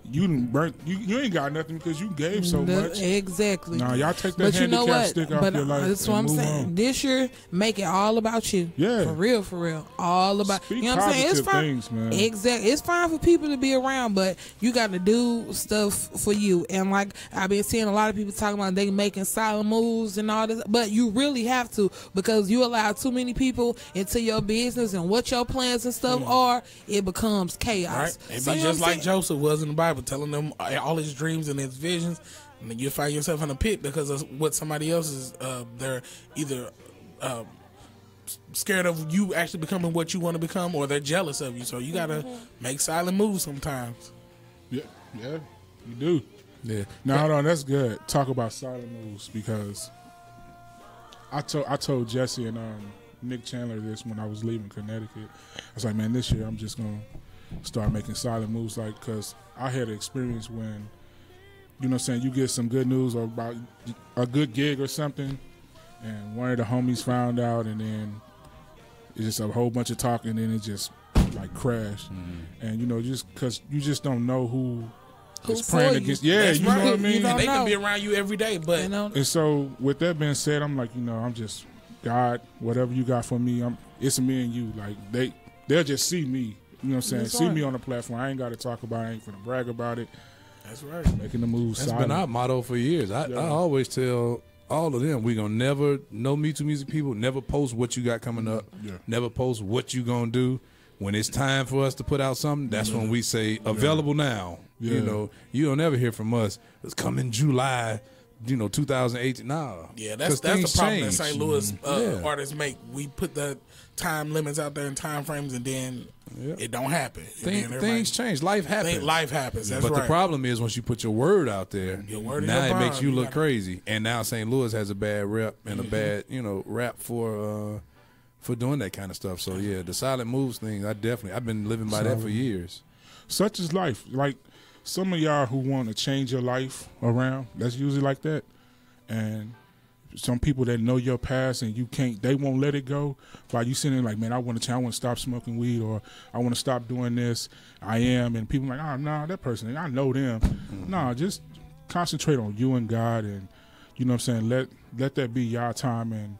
you ain't got nothing because you gave so much. Exactly. Nah, y'all take that handicap stick off your life. That's what I'm saying. On. This year, make it all about you. Yeah. For real. All about Speak you know what I'm saying? It's fine. Things, man. Exactly. It's fine for people to be around, but you got to do stuff for you. And like I've been seeing a lot of people talking about they making silent moves and all this, but you really have to, because you allow too many people into your business and what your plans and stuff are, it becomes chaos. Right? And So, be you know just what I'm like Joseph was in the Bible, telling them all his dreams and his visions, and then you find yourself in a pit because of what somebody else is. They're either scared of you actually becoming what you want to become, or they're jealous of you. So you gotta make silent moves sometimes. Yeah, you do. Yeah. No, hold on, that's good. Talk about silent moves, because I told Jesse and Nick Chandler this when I was leaving Connecticut. I was like, man, this year I'm just gonna start making silent moves, like, because I had an experience when, you know what I'm saying, you get some good news or about a good gig or something, and one of the homies found out, and then it's just a whole bunch of talking, and then it just like crashed. And you know, just because you just don't know who is praying against. Yeah, That's you right. know what I mean. And they can be around you every day, but and so with that being said, I'm like, you know, I'm just, God, whatever you got for me, it's me and you. Like they'll just see me. You know what I'm saying? That's See right. me on the platform. I ain't got to talk about it. I ain't finna brag about it. that's right. Making the moves. That's silent. been our motto for years. I always tell all of them, we gonna never, no Me Too Music people, never post what you got coming up. Yeah. Never post what you gonna do. When it's time for us to put out something, that's when we say available now. Yeah. You know, you don't ever hear from us. It's coming July 2018. Nah. Yeah, that's the problem that St. Louis artists make. We put the time limits out there and time frames, and then it don't happen. Things change. Life happens. Life happens. That's but right. the problem is once you put your word out there, now it makes you look crazy. And now St. Louis has a bad rep and a bad rap for doing that kind of stuff. So yeah, the silent moves thing. I've been living by that for years. Such is life. Like some of y'all who want to change your life around, that's usually like that. And some people that know your past and you can't, they won't let it go. While you sitting there like, man, I want to change. I want to stop smoking weed, or I want to stop doing this. I am. And people are like, oh, no, that person, I know them. No, just concentrate on you and God, and you know what I'm saying? Let that be your time, and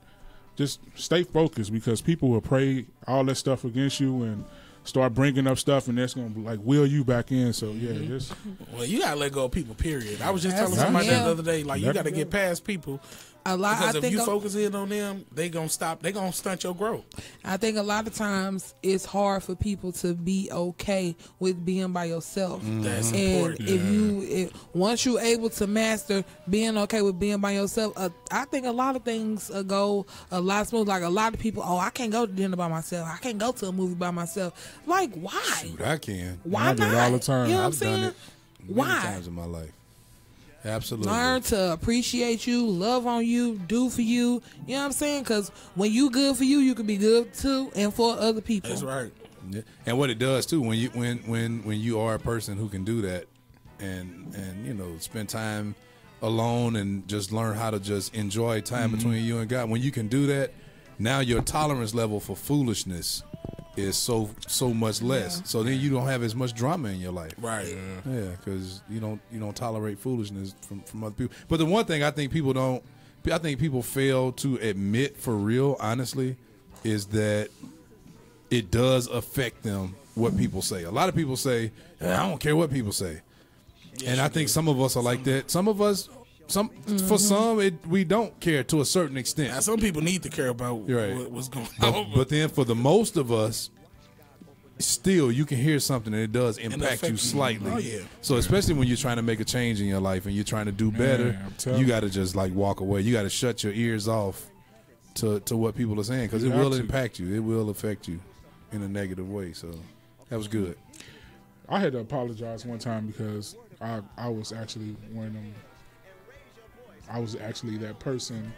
just stay focused, because people will pray all that stuff against you and start bringing up stuff, and that's going to like wheel you back in. So yeah, just you gotta let go of people. Period. I was just telling somebody the other day, like you got to get past people. Because if you focus in on them, they gonna stop. They gonna stunt your growth. I think a lot of times it's hard for people to be okay with being by yourself. That's important. If once you're able to master being okay with being by yourself, I think a lot of things go a lot smooth. Like a lot of people, I can't go to dinner by myself. I can't go to a movie by myself. Like why? Shoot, I can. Why not? I do it all the time. You know what I'm I've saying? done it many times in my life. Absolutely. Learn to appreciate you, love on you, do for you. You know what I'm saying? Because when you good for you, you can be good too, and for other people. That's right. Yeah. And what it does too, when you are a person who can do that, and spend time alone and just learn how to just enjoy time between you and God. When you can do that, now your tolerance level for foolishness is so much less. So then you don't have as much drama in your life. Right. Yeah, because you don't tolerate foolishness from other people. But the one thing I think people fail to admit for real, honestly, is that it does affect them what people say. A lot of people say, I don't care what people say. Yes, and I think some of us are like that. Some of us, for some, we don't care to a certain extent. Now, some people need to care about what's going on. But then for the most of us, still you can hear something and it does impact you slightly. Oh, yeah. So especially when you're trying to make a change in your life and you're trying to do better, you got to just like walk away. You got to shut your ears off to what people are saying, because it will impact you. It will affect you in a negative way. So that was good. I had to apologize one time because I was actually one of them. I was actually that person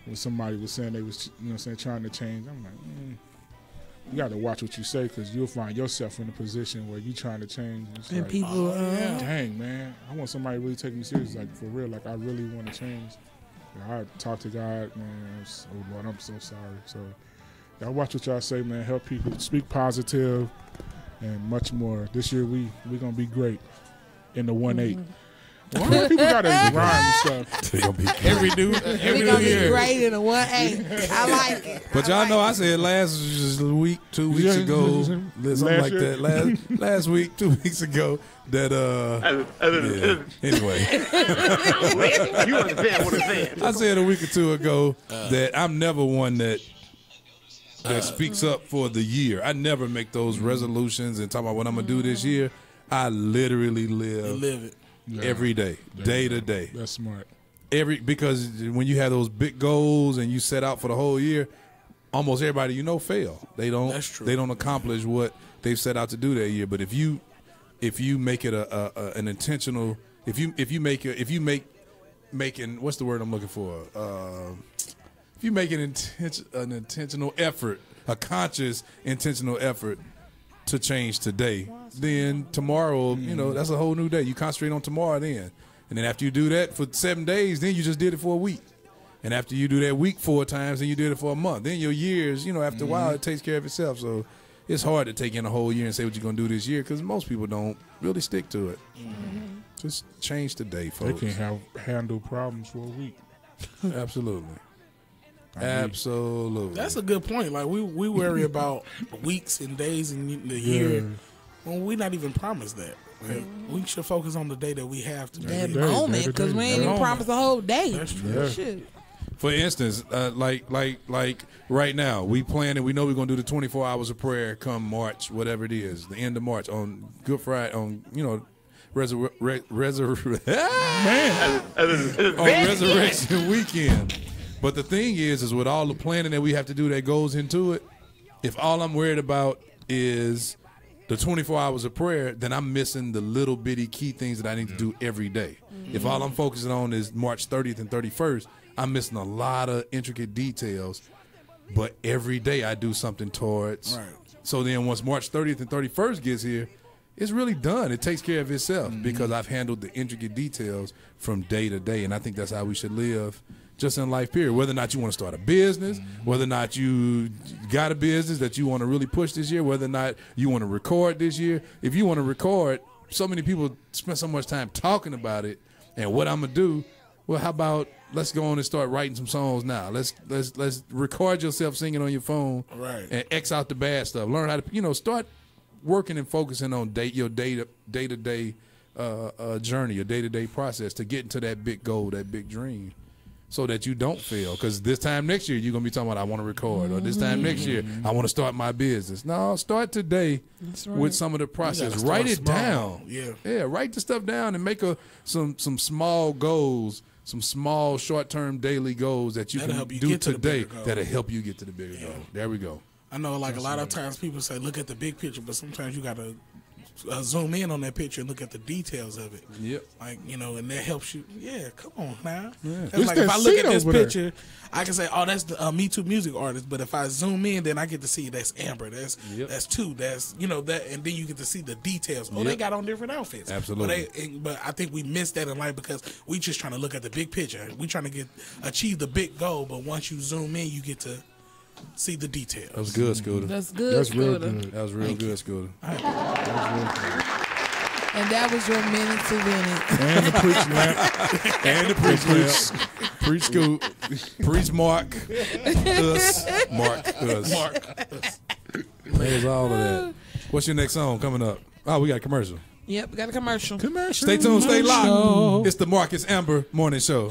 when somebody was saying they was, trying to change. I'm like, you got to watch what you say, because you'll find yourself in a position where you're trying to change. And like, people, dang, man, I want somebody to really take me serious, like for real. Like I really want to change. I talk to God, man. Oh Lord, I'm so sorry. So y'all watch what y'all say, man. Help people, speak positive, and much more. This year we gonna be great in the 1-8. Why people got to rhyme and stuff? Every we gonna be great in a 1-8. I like it. But y'all know I said last week, 2 weeks ago, something like that. Last week, 2 weeks ago, that anyway. You understand what I'm saying? I said a week or two ago that I'm never one that speaks up for the year. I never make those resolutions and talk about what I'm gonna do this year. I literally live it. Yeah. Every day, day to day. That's smart. Because when you have those big goals and you set out for the whole year, almost everybody fail. They don't. That's true. They don't accomplish what they've set out to do that year. But if you make it an intentional, if you make making, what's the word I'm looking for? If you make an intentional effort, a conscious intentional effort to change today, then tomorrow, that's a whole new day. You concentrate on tomorrow then. And then after you do that for 7 days, then you just did it for a week. And after you do that week 4 times, then you did it for a month. Then your years, after a while, it takes care of itself. So it's hard to take in a whole year and say what you're going to do this year, because most people don't really stick to it. Just change today, folks. They can handle problems for a week. Absolutely. Absolutely. That's a good point. Like we worry about weeks and days and the year when we're not even promised that. Like, we should focus on the day that we have today. That moment, because we ain't even promised the whole day. That's true. Shit. For instance, like right now, we plan and we know we're gonna do the 24 hours of prayer come March, whatever it is, the end of March on Good Friday, on Resurrection Weekend. But the thing is with all the planning that we have to do that goes into it, if all I'm worried about is the 24 hours of prayer, then I'm missing the little bitty key things that I need to do every day. If all I'm focusing on is March 30th and 31st, I'm missing a lot of intricate details. But every day I do something towards. Right. So then once March 30th and 31st gets here, it's really done. It takes care of itself because I've handled the intricate details from day to day. And I think that's how we should live just in life, period. Whether or not you want to start a business, whether or not you got a business that you want to really push this year, whether or not you want to record this year. If you want to record, so many people spend so much time talking about it and what I'm going to do. Well, how about let's go on and start writing some songs now. Let's record yourself singing on your phone and X out the bad stuff. Learn how to, start working and focusing on your day-to-day journey, your day-to-day process to get into that big goal, that big dream. So that you don't fail. Because this time next year, you're going to be talking about, I want to record. Or this time next year, I want to start my business. No, start today with some of the process. Write it down. Yeah, write the stuff down and make some small goals, some small short-term daily goals that you can do today that'll help you get to the bigger goal. There we go. I know, a lot of times people say, look at the big picture, but sometimes you got to zoom in on that picture and look at the details of it. Yep. And that helps you. Yeah, come on now. Yeah. That's like if I look at this picture, I can say, oh, that's the Me Too music artist. But if I zoom in, then I get to see that's Amber. That's two. That's that, and then you get to see the details. Oh, they got on different outfits. Absolutely. But I think we miss that in life because we just trying to look at the big picture. We trying to achieve the big goal. But once you zoom in, you get to see the details. That was good, Scooter. That's good. That's real Scooter. good. That was real good, Scooter. And that was your minute to win it. And the preach lamp. And the preach lamp. Preach Scoop. Preach Mark. Us. Mark. Us. That was all of that. What's your next song coming up? Oh, we got a commercial. Yep, we got a commercial. Stay tuned, stay locked. It's the Marcus Amber Morning Show.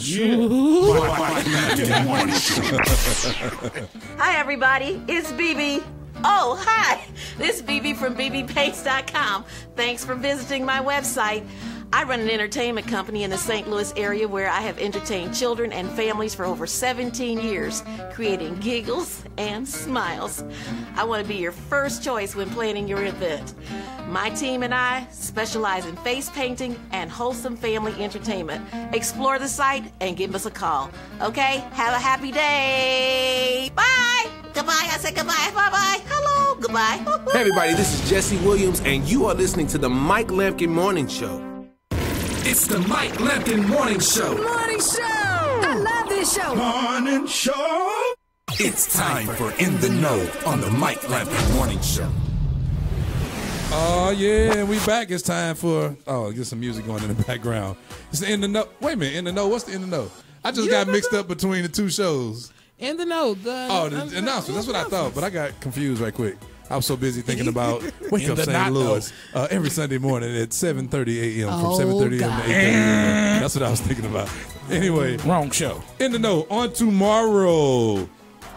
Hi, everybody. It's BB. Oh, hi. This is BB from bbpaints.com. Thanks for visiting my website. I run an entertainment company in the St. Louis area where I have entertained children and families for over 17 years, creating giggles and smiles. I want to be your first choice when planning your event. My team and I specialize in face painting and wholesome family entertainment. Explore the site and give us a call. Okay? Have a happy day. Bye. Goodbye. I said goodbye. Bye-bye. Hello. Goodbye. Hey, everybody. This is Jesse Williams, and you are listening to the Mike Lampkin Morning Show. It's the Mike Lampkin Morning Show. Morning Show. I love this show. Morning Show. It's time for In the Know on the Mike Lampkin Morning Show. Oh, yeah, we back. It's time for, get some music going in the background. It's the In the Know. Wait a minute, In the Know. What's the In the Know? I just got mixed up between the two shows. In the Know. The announcement. That's what I thought, but I got confused right quick. I was so busy thinking about Wake Up St. Louis every Sunday morning at 7:30 a.m. from 7:30 a.m. to 8:30 a.m. That's what I was thinking about. Anyway. Wrong show. In the Know. On tomorrow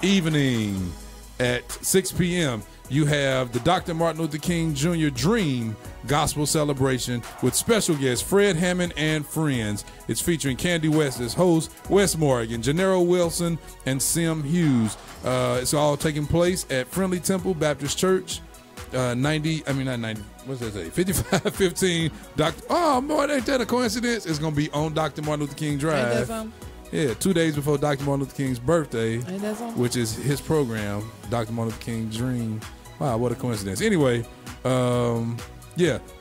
evening at 6 p.m., you have the Dr. Martin Luther King Jr. Dream Gospel Celebration with special guests Fred Hammond and friends. It's featuring Candy West as host, Wes Morgan, Gennaro Wilson, and Sim Hughes. It's all taking place at Friendly Temple Baptist Church, 5515 Dr. Oh, boy, ain't that a coincidence? It's going to be on Dr. Martin Luther King Drive. Yeah, 2 days before Dr. Martin Luther King's birthday, which is his program, Dr. Martin Luther King Dream. Wow, what a coincidence. Anyway,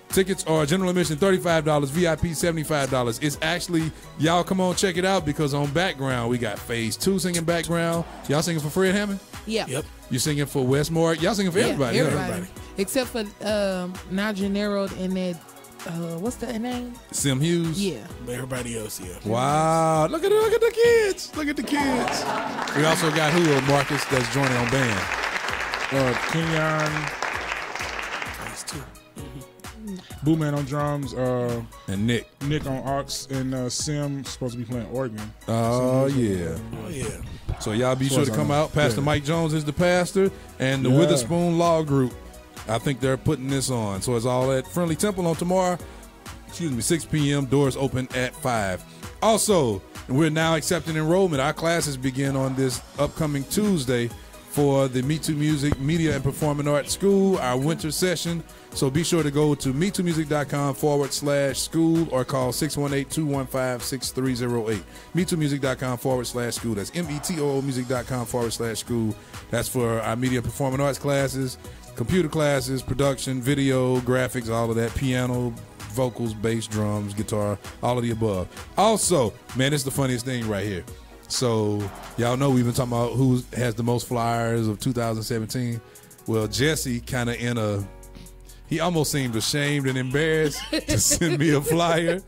tickets are general admission $35, VIP $75. It's actually, y'all come on, check it out, because on background, we got Phase 2 singing background. Y'all singing for Fred Hammond? Yeah. Yep. You singing for Wes Morgan? Y'all singing for everybody. Everybody. Except for now Gennaro and that, what's the name? Sim Hughes? Yeah. But everybody else, yeah. Wow. Look at the kids. Look at the kids. We also got Marcus that's joining on band. Kenyon, Boo Man on drums, and Nick on aux, and Sim supposed to be playing organ. Oh yeah. So y'all be sure to come out. Pastor Mike Jones is the pastor, and the Witherspoon Law Group. I think they're putting this on. So it's all at Friendly Temple on tomorrow. 6 p.m. Doors open at 5. Also, we're now accepting enrollment. Our classes begin on this upcoming Tuesday for the Me Too Music Media and Performing Arts School, our winter session. So be sure to go to metoomusic.com/school or call 618-215-6308. metoomusic.com/school. That's metoomusic.com/school. That's for our media and performing arts classes, computer classes, production, video, graphics, all of that, piano, vocals, bass, drums, guitar, all of the above. Also, man, it's the funniest thing right here. So y'all know we've been talking about who has the most flyers of 2017. Well, Jesse kind of he almost seemed ashamed and embarrassed to send me a flyer.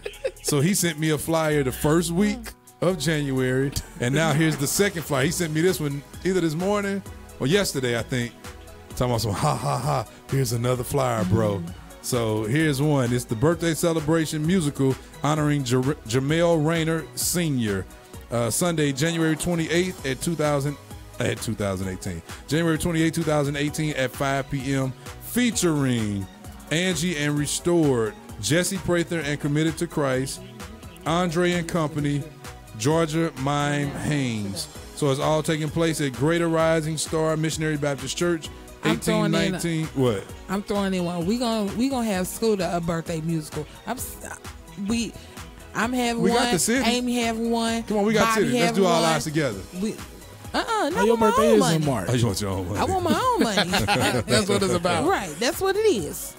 So he sent me a flyer the first week of January, and now here's the second flyer. He sent me this one either this morning or yesterday, I think. Talking about some ha ha ha. Here's another flyer, bro. So here's one. It's the birthday celebration musical honoring Jamel Rayner Sr. Sunday, January 28th at 2018. January 28th, 2018 at 5 p.m. featuring Angie and Restored, Jesse Prather and Committed to Christ, Andre and Company, Georgia Mime Haynes. So it's all taking place at Greater Rising Star Missionary Baptist Church, 1819. What? I'm throwing in one. We gonna have Scooter a birthday musical. I'm having one. We got the city. Amy having one. Come on, we got Bobby city. Let's do all one. ours together. No, your birthday is money. in March. Oh, you want your own money? I want my own money. That's what it's about. Right. That's what it is.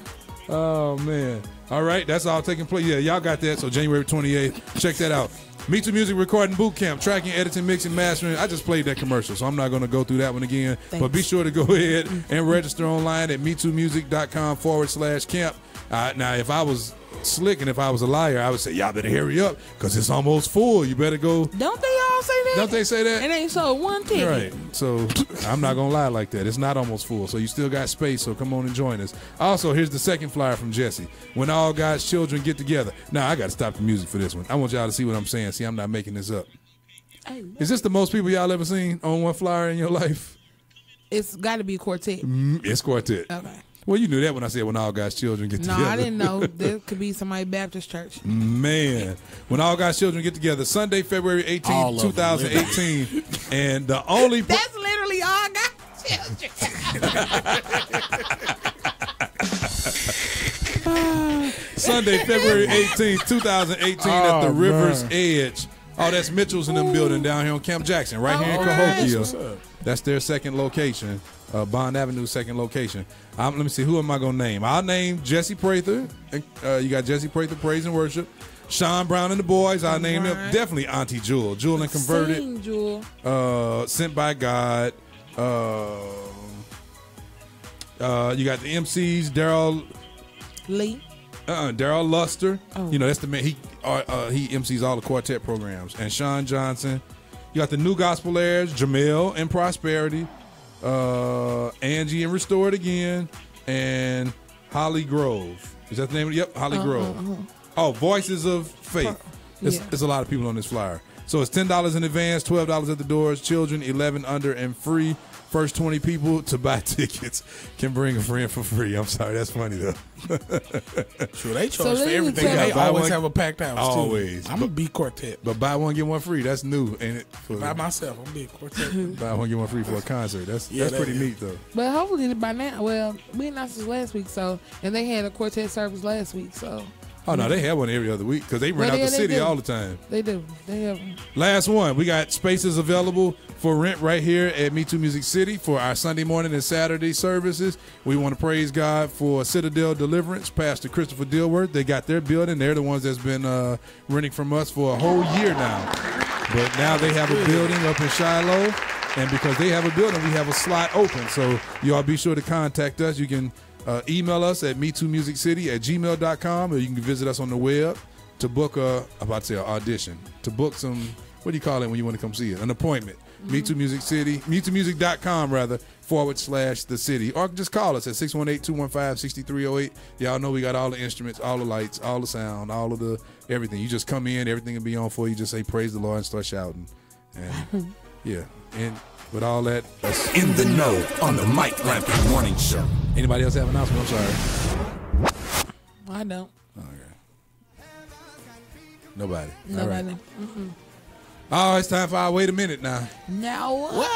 Oh, man. All right. That's all taking place. Yeah, y'all got that. So January 28th. Check that out. Me Too Music Recording Boot Camp. Tracking, editing, mixing, mastering. I just played that commercial, so I'm not going to go through that one again. Thanks. But be sure to go ahead and register online at metoomusic.com/camp. Now, if I was slick and if I was a liar, I would say, y'all better hurry up because it's almost full. You better go. Don't they all say that? Don't they say that? It ain't sold one ticket. Right. So I'm not going to lie like that. It's not almost full. So you still got space. So come on and join us. Also, here's the second flyer from Jesse. When all God's children get together. Now, I got to stop the music for this one. I want y'all to see what I'm saying. See, I'm not making this up. Hey, is this the most people y'all ever seen on one flyer in your life? It's got to be a quartet. It's quartet. Okay. Well, you knew that when I said when all God's children get together. No, I didn't know. There could be somebody Baptist church. Man, when all God's children get together, Sunday, February 18th, 2018. And the only... That's literally all God's children. Sunday, February 18th, 2018 at the River's Edge. Oh, that's Mitchell's in them building down here on Camp Jackson, right here in Cahokia. That's their second location. Bond Avenue, second location. Let me see, who am I going to name? I'll name Jesse Prather. You got Jesse Prather, Praise and Worship. Sean Brown and the boys, I'll name them. Definitely Auntie Jewel. Jewel and Converted. Sing, Jewel. Sent by God. You got the MCs, Daryl Lee. Daryl Luster. Oh. You know, that's the man. He MCs all the quartet programs. And Sean Johnson. You got the New Gospel Heirs, Jamel and Prosperity. Angie and Restored Again, and Holly Grove. Is that the name of it? Yep, Holly Grove. Oh, Voices of Faith. It's a lot of people on this flyer. So it's $10 in advance, $12 at the doors, children 11 under and free. First 20 people to buy tickets can bring a friend for free. I'm sorry, that's funny though. Sure, they charge for everything. They always have a packed house too. Always. I'm a B quartet. But buy one, get one free. That's new, ain't it? By myself, I'm a B quartet. Buy one, get one free for a concert. That's pretty neat though. But hopefully by now, well, we announced this last week, so, and they had a quartet service last week, so. Oh, no, they have one every other week because they rent out the city all the time. They do. They have. Last one. We got spaces available for rent right here at Me Too Music City for our Sunday morning and Saturday services. We want to praise God for Citadel Deliverance, Pastor Christopher Dilworth. They got their building. They're the ones that's been renting from us for a whole year now. But now they have a building up in Shiloh. And because they have a building, we have a slot open. So you all be sure to contact us. You can email us at metoomusiccity@gmail.com, or you can visit us on the web to book an audition, to book some, what do you call it when you want to come see it? An appointment. metoomusic.com /the city, or just call us at 618-215-6308. Y'all know we got all the instruments, all the lights, all the sound, all of the everything. You just come in, everything will be on for you. Just say praise the Lord and start shouting. And yeah, and with all that, that's In the Know on the Mike Lampkin Morning Show. Anybody else have an announcement? I'm sorry. I don't. Okay. Nobody. Nobody. All right. Oh, it's time for our Wait a Minute now. Now wait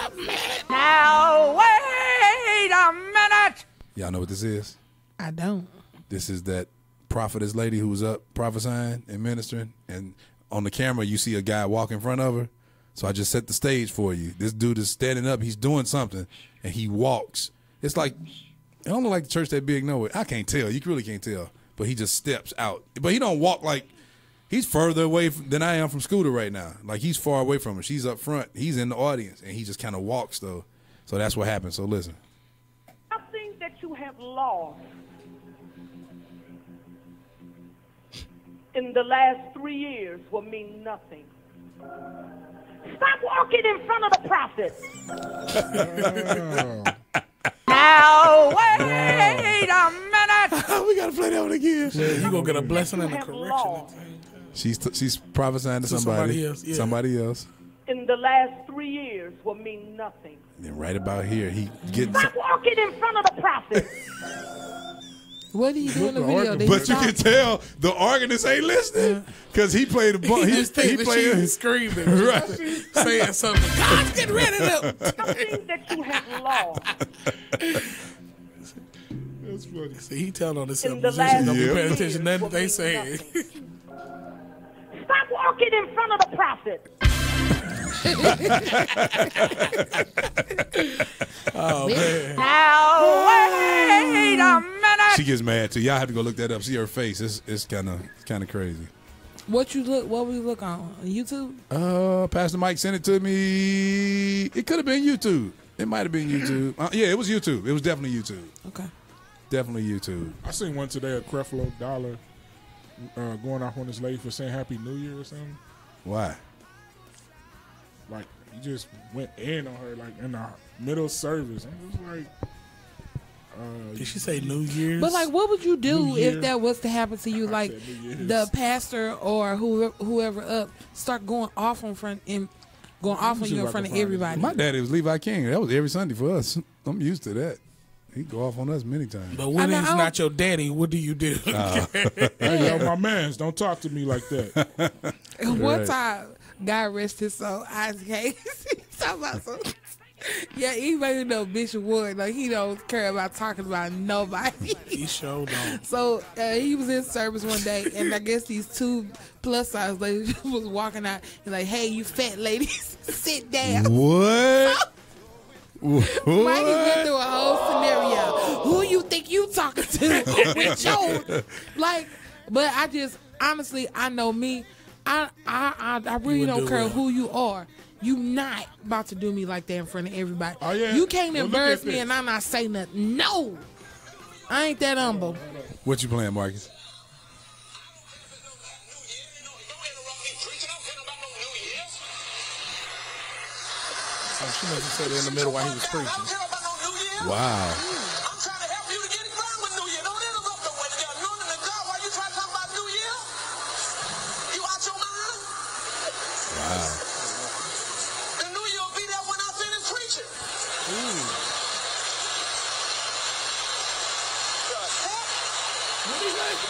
a minute. Now wait a minute. Y'all know what this is? I don't. This is that prophetess lady who was up prophesying and ministering, and on the camera you see a guy walk in front of her. So I just set the stage for you. This dude is standing up, he's doing something, and he walks. It's like, it don't look like the church that big nowhere. I can't tell. You really can't tell. But he just steps out. But he don't walk like, he's further away than I am from Scooter right now. Like, he's far away from her. She's up front. He's in the audience, and he just kind of walks, though. So that's what happened. So listen. Something that you have lost in the last 3 years will mean nothing. Stop walking in front of the prophet. Now wait a minute. We gotta play that one again. Yeah, you gonna get a blessing and a correction. She's prophesying to somebody else. Yeah. Somebody else. In the last 3 years will mean nothing. And right about here, he gets. Stop walking in front of the prophet. What are you doing in the video? But you can tell the organist ain't listening because he played the bunk. He played screaming, right, saying something. God's getting rid of them. Something that you have lost. That's funny. See, he telling on this In the musicians last don't be year paying attention to nothing will they mean saying. Stop walking in front of the prophet. Oh man! Now wait a minute. She gets mad too. Y'all have to go look that up. See her face. It's kind of crazy. What we look on YouTube? Pastor Mike sent it to me. It could have been YouTube. It might have been YouTube. Yeah, it was YouTube. It was definitely YouTube. Okay. Definitely YouTube. I seen one today, a Creflo Dollar going off on this lady for saying Happy New Year or something. Why? Like, he just went in on her, like, in the middle service. I'm just like, did she say New Year's? But, like, what would you do if that was to happen to you? Like, the pastor or whoever up start going off on you in front of everybody. My daddy was Levi King. That was every Sunday for us. I'm used to that. He go off on us many times. But when he's not your daddy, what do you do? Hey, yo, my mans, don't talk to me like that. One time, God rest his soul, Isaac Hayes. Talking about something. Yeah, even though Bishop Wood, like, he don't care about talking about nobody. He sure don't. So he was in service one day, and I guess these two plus size ladies was walking out and like, "Hey, you fat ladies, sit down." What? Mike has been through a whole scenario. Who you think you talking to with your like? But I just honestly, I know me. I really don't care who you are. You not about to do me like that in front of everybody. Oh, yeah. You can't Well, embarrass me and I not say nothing. No, I ain't that humble. What you playing, Marcus? Oh, she must have said it in the middle while he was preaching. Wow. Wow.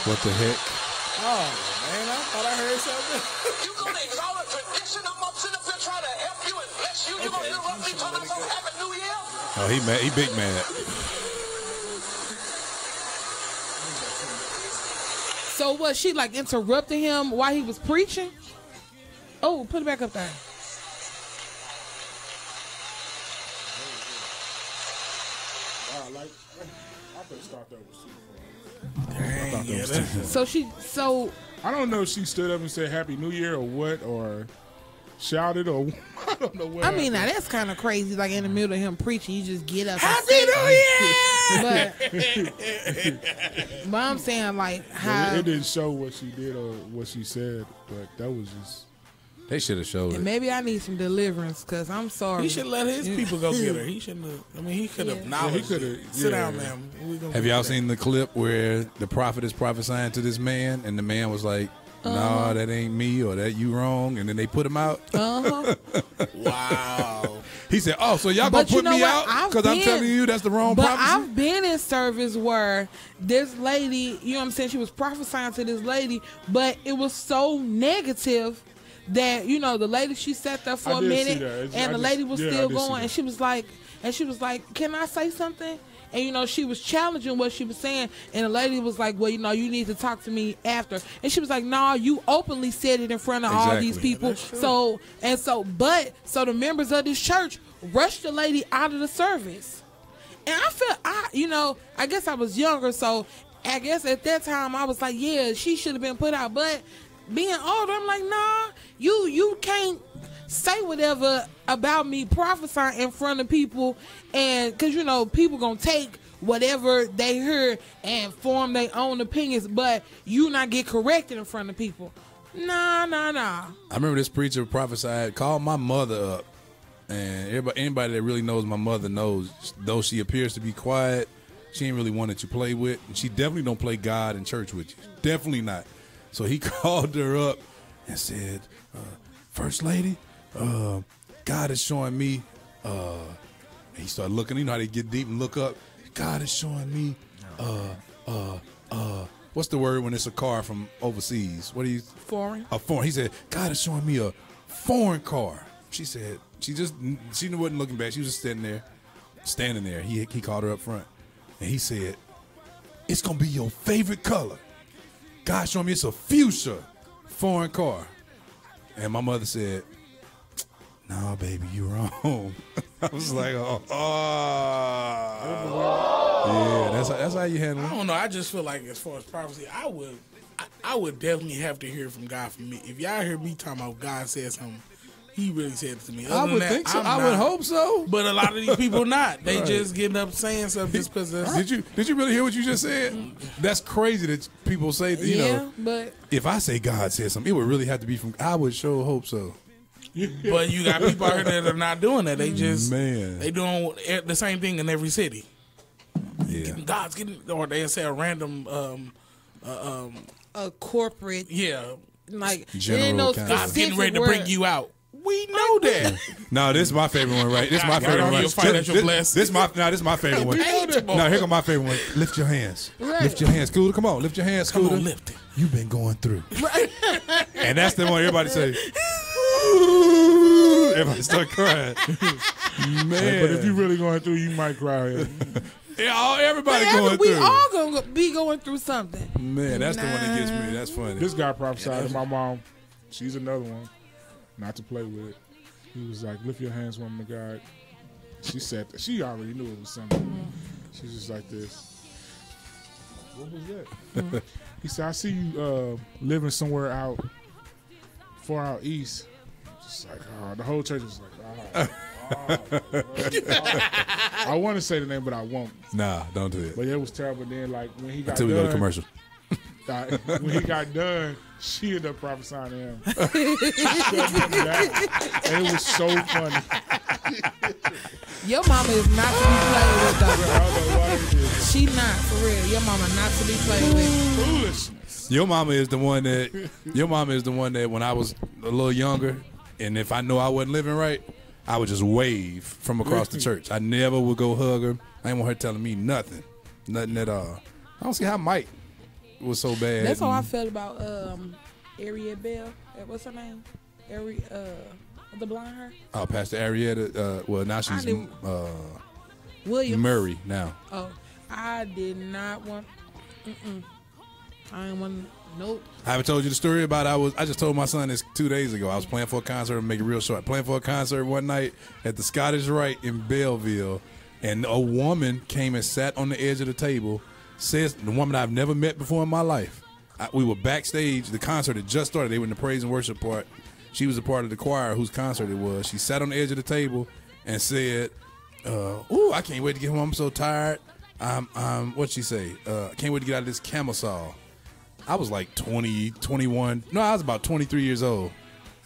What the heck? Oh, man, I thought I heard something. You gonna ignore a tradition? I'm up sitting up there trying to help you and bless you. You gonna interrupt me talking about Happy New Year? Oh, he mad. He big mad. So what? She like interrupted him while he was preaching? Oh, put it back up there. I just thought that was So I don't know if she stood up and said Happy New Year or what, or shouted, or I don't know what. I mean, now that's kind of crazy. Like in the middle of him preaching, you just get up. Happy New Year! But I'm saying like how it didn't show what she did or what she said, but that was just. They should have showed it. Maybe I need some deliverance because I'm sorry. He should let his people go get her. He shouldn't have. I mean, he could have acknowledged it. Sit down, ma'am. Have y'all seen the clip where the prophet is prophesying to this man, and the man was like, "No, that ain't me," or "That you wrong," and then they put him out? Wow. He said, "Oh, so y'all gonna put me out because I'm telling you that's the wrong prophecy?" But I've been in service where this lady, you know what I'm saying, she was prophesying to this lady, but it was so negative that, you know, the lady, she sat there for a minute and the lady was still going, and she was like, "Can I say something?" And, you know, she was challenging what she was saying. And the lady was like, well, you know, you need to talk to me after. And she was like, no, you openly said it in front of all these people. So the members of this church rushed the lady out of the service. And I guess I was younger. So I guess at that time I was like, yeah, she should have been put out. But being older, I'm like, nah, you can't say whatever about me prophesying in front of people, and because, you know, people gonna take whatever they heard and form their own opinions, but you not get corrected in front of people. Nah. I remember this preacher prophesied, called my mother up, and anybody that really knows my mother knows, though she appears to be quiet, she ain't really one that you play with, and she definitely don't play God in church with you. Definitely not. So he called her up and said, First Lady, God is showing me, and he started looking, you know how they get deep and look up. God is showing me, what's the word when it's a car from overseas? What do you? Foreign. A foreign. He said, God is showing me a foreign car. She said, she wasn't looking back. She was just standing there. He called her up front, and he said, it's going to be your favorite color. God showing me it's a fuchsia foreign car. And my mother said, no, baby, you wrong. I was like, yeah, that's how you handle it. I don't know. I just feel like as far as prophecy, I would definitely have to hear from God for me. If y'all hear me talking about God said something, he really said it to me. I would think so. I would hope so. But a lot of these people not. They just getting up saying something just because. Did you really hear what you just said? That's crazy that people say that, you know. But if I say God said something, it would really have to be from. I would sure hope so. But you got people out here that are not doing that. They just they doing the same thing in every city. Yeah, God's getting, or they say a random a corporate. Yeah, like general God's getting ready to bring you out. We know that. No, this is my favorite one, right? This is my favorite one. This is my favorite one. No, here go my favorite one. Lift your hands. Right. Lift your hands, Scooter. Come on, lift your hands, Scooter. Come on, lift it. You've been going through. Right. And that's the one everybody say. Everybody start crying. Man. But if you're really going through, you might cry. Yeah, everybody going through. We all gonna be going through something. Man, that's the one that gets me. That's funny. This guy prophesied to my mom. She's another one. Not to play with it. He was like, lift your hands, woman of God. She said that. She already knew it was something. She's just like this. What was that? He said, I see you living somewhere far out east. Just like, the whole church was like, I want to say the name, but I won't. Nah, don't do it. But it was terrible. Then, like, when he got until we go to commercial. When he got done, she ended up prophesying to him. And it was so funny. Your mama is not to be played with, though. She not, for real. Your mama not to be played with. Foolishness. Your mama is the one that when I was a little younger, and if I know I wasn't living right, I would just wave from across the church. I never would go hug her. I didn't want her telling me nothing at all. I don't see how Mike was so bad. That's how I felt about Ariette Bell. What's her name? The blonde hair. Oh, Pastor Arietta. Well, now she's Williams. Murray now. Oh, I did not want. I didn't want. Nope. I haven't told you the story about I just told my son this 2 days ago. I was playing for a concert, and make it real short. Playing for a concert one night at the Scottish Rite in Belleville, and a woman came and sat on the edge of the table. Says the woman I've never met before in my life. We were backstage. The concert had just started. They were in the praise and worship part. She was a part of the choir whose concert it was. She sat on the edge of the table and said, "Ooh, I can't wait to get home. I'm so tired. What'd she say? I can't wait to get out of this camisole." I was like 20, 21. No, I was about 23 years old.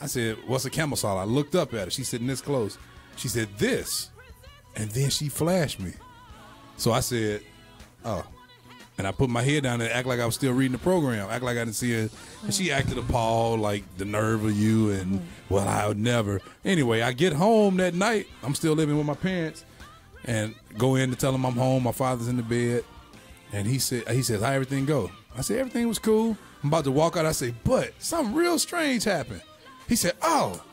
I said, "What's a camisole?" I looked up at her. She's sitting this close. She said, "This," and then she flashed me. So I said, "Oh." And I put my head down and act like I was still reading the program. Act like I didn't see her. And she acted appalled, like the nerve of you. And, well, I would never. Anyway, I get home that night. I'm still living with my parents. And go in to tell them I'm home. My father's in the bed. And he says, how everything go? I said, everything was cool. I'm about to walk out. I say, but something real strange happened. He said, oh.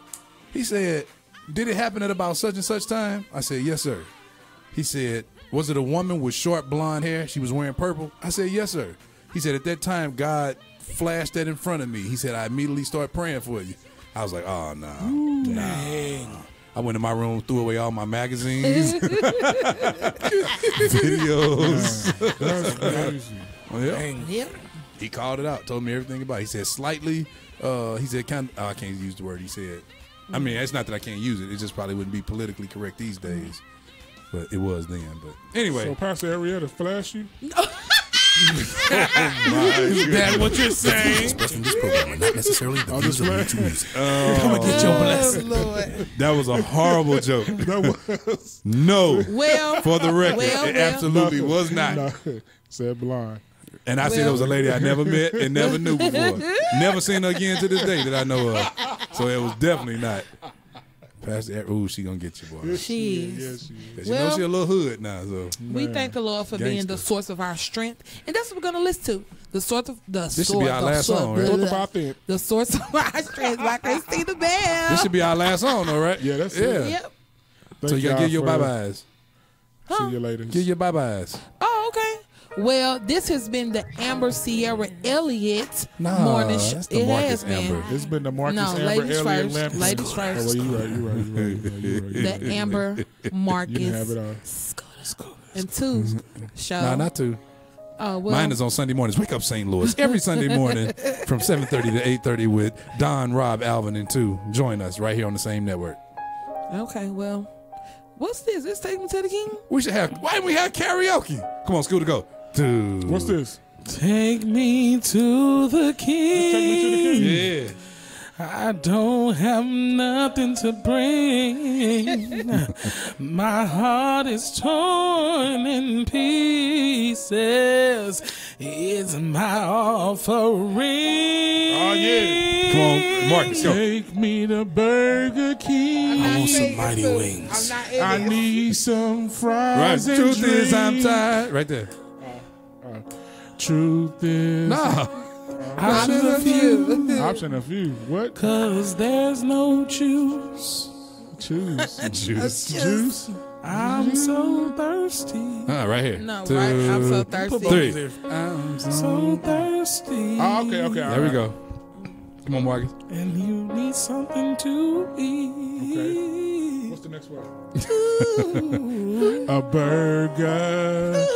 He said, did it happen at about such and such time? I said, yes, sir. He said, was it a woman with short blonde hair? She was wearing purple? I said, yes, sir. He said, at that time, God flashed that in front of me. He said, I immediately started praying for you. I was like, oh, no. Nah. I went in my room, threw away all my magazines, videos. That's crazy. Yeah. He called it out, told me everything about it. He said, slightly, he said, I can't use the word he said. I mean, it's not that I can't use it. It just probably wouldn't be politically correct these days. But it was then. But anyway. So Pastor Arietta flash you? Is that what you're saying? Expressed in this program are not necessarily the views of YouTube Music. Come and get your blessing. Lord. That was a horrible joke. No. Well, for the record, it absolutely was not. No. Said blind. And I said it was a lady I never met and never knew before. Never seen her again to this day that I know of. So it was definitely not. Pastor, ooh, she gonna get you, boy. She is. Yes, she is. You know she a little hood now, so. We thank the Lord for being the source of our strength, and that's what we're gonna listen to. The source of This should be our last song, right? Talk about that. The source of our strength, like Christina Bell. This should be our last song, though, right? Yeah, that's it. Yep. So you gotta give your bye-byes. See you later. Give your bye-byes. Oh, okay. Well, this has been the Amber Sierra Elliott morning show. That's the Marcus Amber. It's been the Marcus Amber ladies Elliott first. Lampkin. Ladies first. Oh, well, you're right. The Amber Marcus. You can have it all. And two show. Nah, not two. Oh, well. Mine is on Sunday mornings. Wake up, St. Louis. Every Sunday morning from 7:30 to 8:30 with Don, Rob, Alvin, and two. Join us right here on the same network. Okay, well, what's this? This Take Me to the King? We should have. Why didn't we have karaoke? Come on, Scooter, go. Dude. What's this? Take me to the King. Take me to the King. Yeah. I don't have nothing to bring. My heart is torn in pieces. It's my offering. Oh, yeah. Come on, Marcus, go. Take me to Burger King. I want some mighty wings. I need some fries. Right. And Truth is, I'm drinks. tired. Right there. Truth is. No. Option a few. Option a few. What? Cause there's no juice. Juice. Juice. I'm so thirsty. Right here. No, Two, right? I'm so thirsty. Three. I'm so thirsty. Oh, okay. There we go. Come on, Marcus. And you need something to eat. Okay. What's the next one? A burger.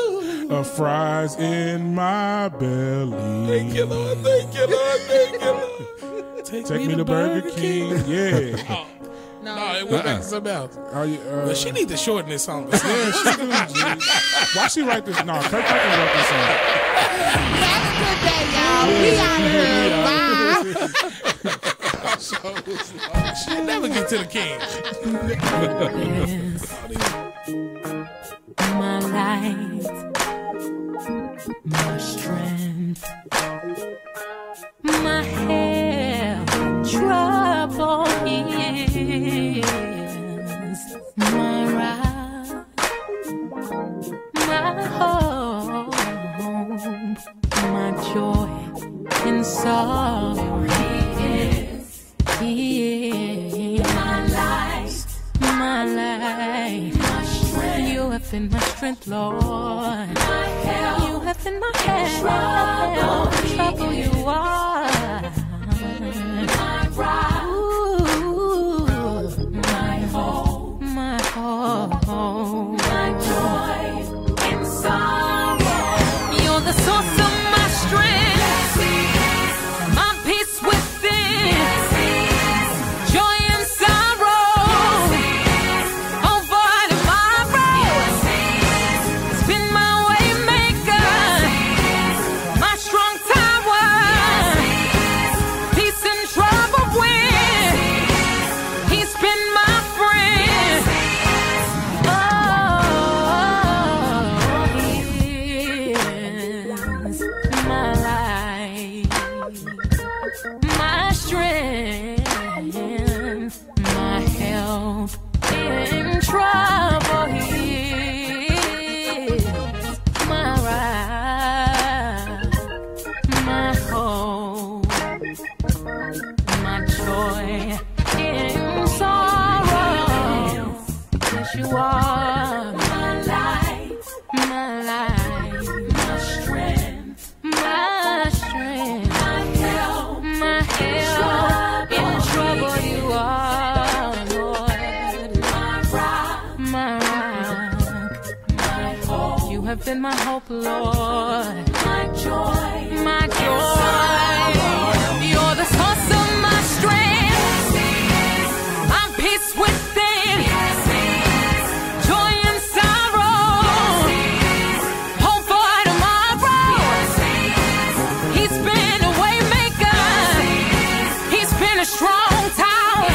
Of fries in my belly. Thank you, Lord. Thank you, Lord. Thank you, Lord. Take me to Burger King. Yeah. No, it went back to something else. But she need to shorten this song. Yeah, she do. Why she write this? No, Kirk Franklin wrote this song. Have a good day, y'all. We out here. Bye. She'll never get to the King. My light, my strength, my help, trouble is my rock, my hope, my joy in sorrow. He is my light, my light. You have been my strength, Lord. My help. You have been my help. Trouble you are. My rock. Ooh. My hope. My hope. My joy in sorrow. You're the source of my strength. Yes, He is. My peace within. Yes, He is. Joy in sorrow. Yes, He is. Over tomorrow. Yes, He is. It's been my way maker. Yes, He is. My my life, my strength, my help in trouble. He is my rock, my hope, my joy in sorrow. Yes, you are my life, my life, my strength, my strength, my help in trouble. You are, Lord, my rock, my hope. You have been my hope, Lord, my joy, my joy. You're the source of my strength. I'm peace within, joy and sorrow, hope for tomorrow. He's been a way maker. He's been a strong tower.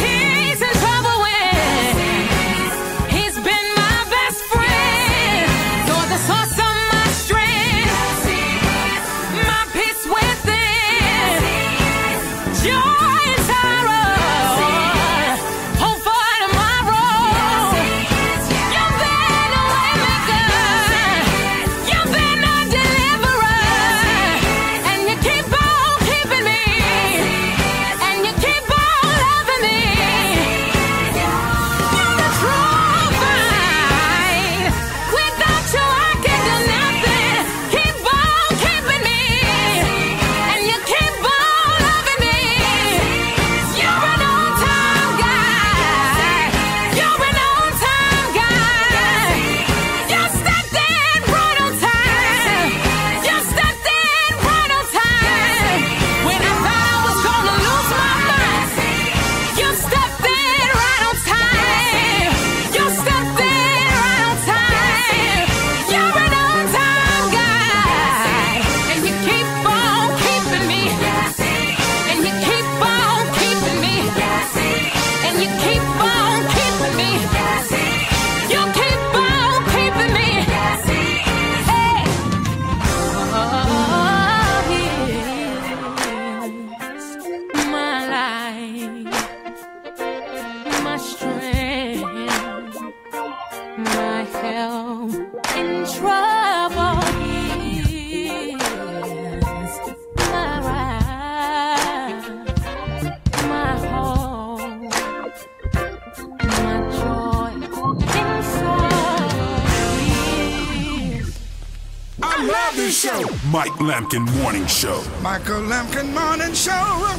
He's in trouble when he's been my best friend. You're the source of my strength, my peace within, joy and sorrow, hope for tomorrow. You've been a way maker. You've been a deliverer, and you keep on keeping me, and you keep on loving me. You're the true vine. Without you, I can do nothing. Keep on keeping me, and you keep on loving me. You're an on-time God. You're an on-time God. You stepped in right on time. You stepped in right on time. When I thought I was gonna lose my mind, you stepped in right on time. You stepped in right on time. You're an on-time God, and you keep on keeping me, and you keep on keeping me, and you keep on keeping me. You keep on keeping me. Hey. My life, my strength, my help in trouble. Yes, my right, my hope, my joy in sorrow. I love this show. Mike Lampkin Morning Show. Michael Lampkin Morning Show.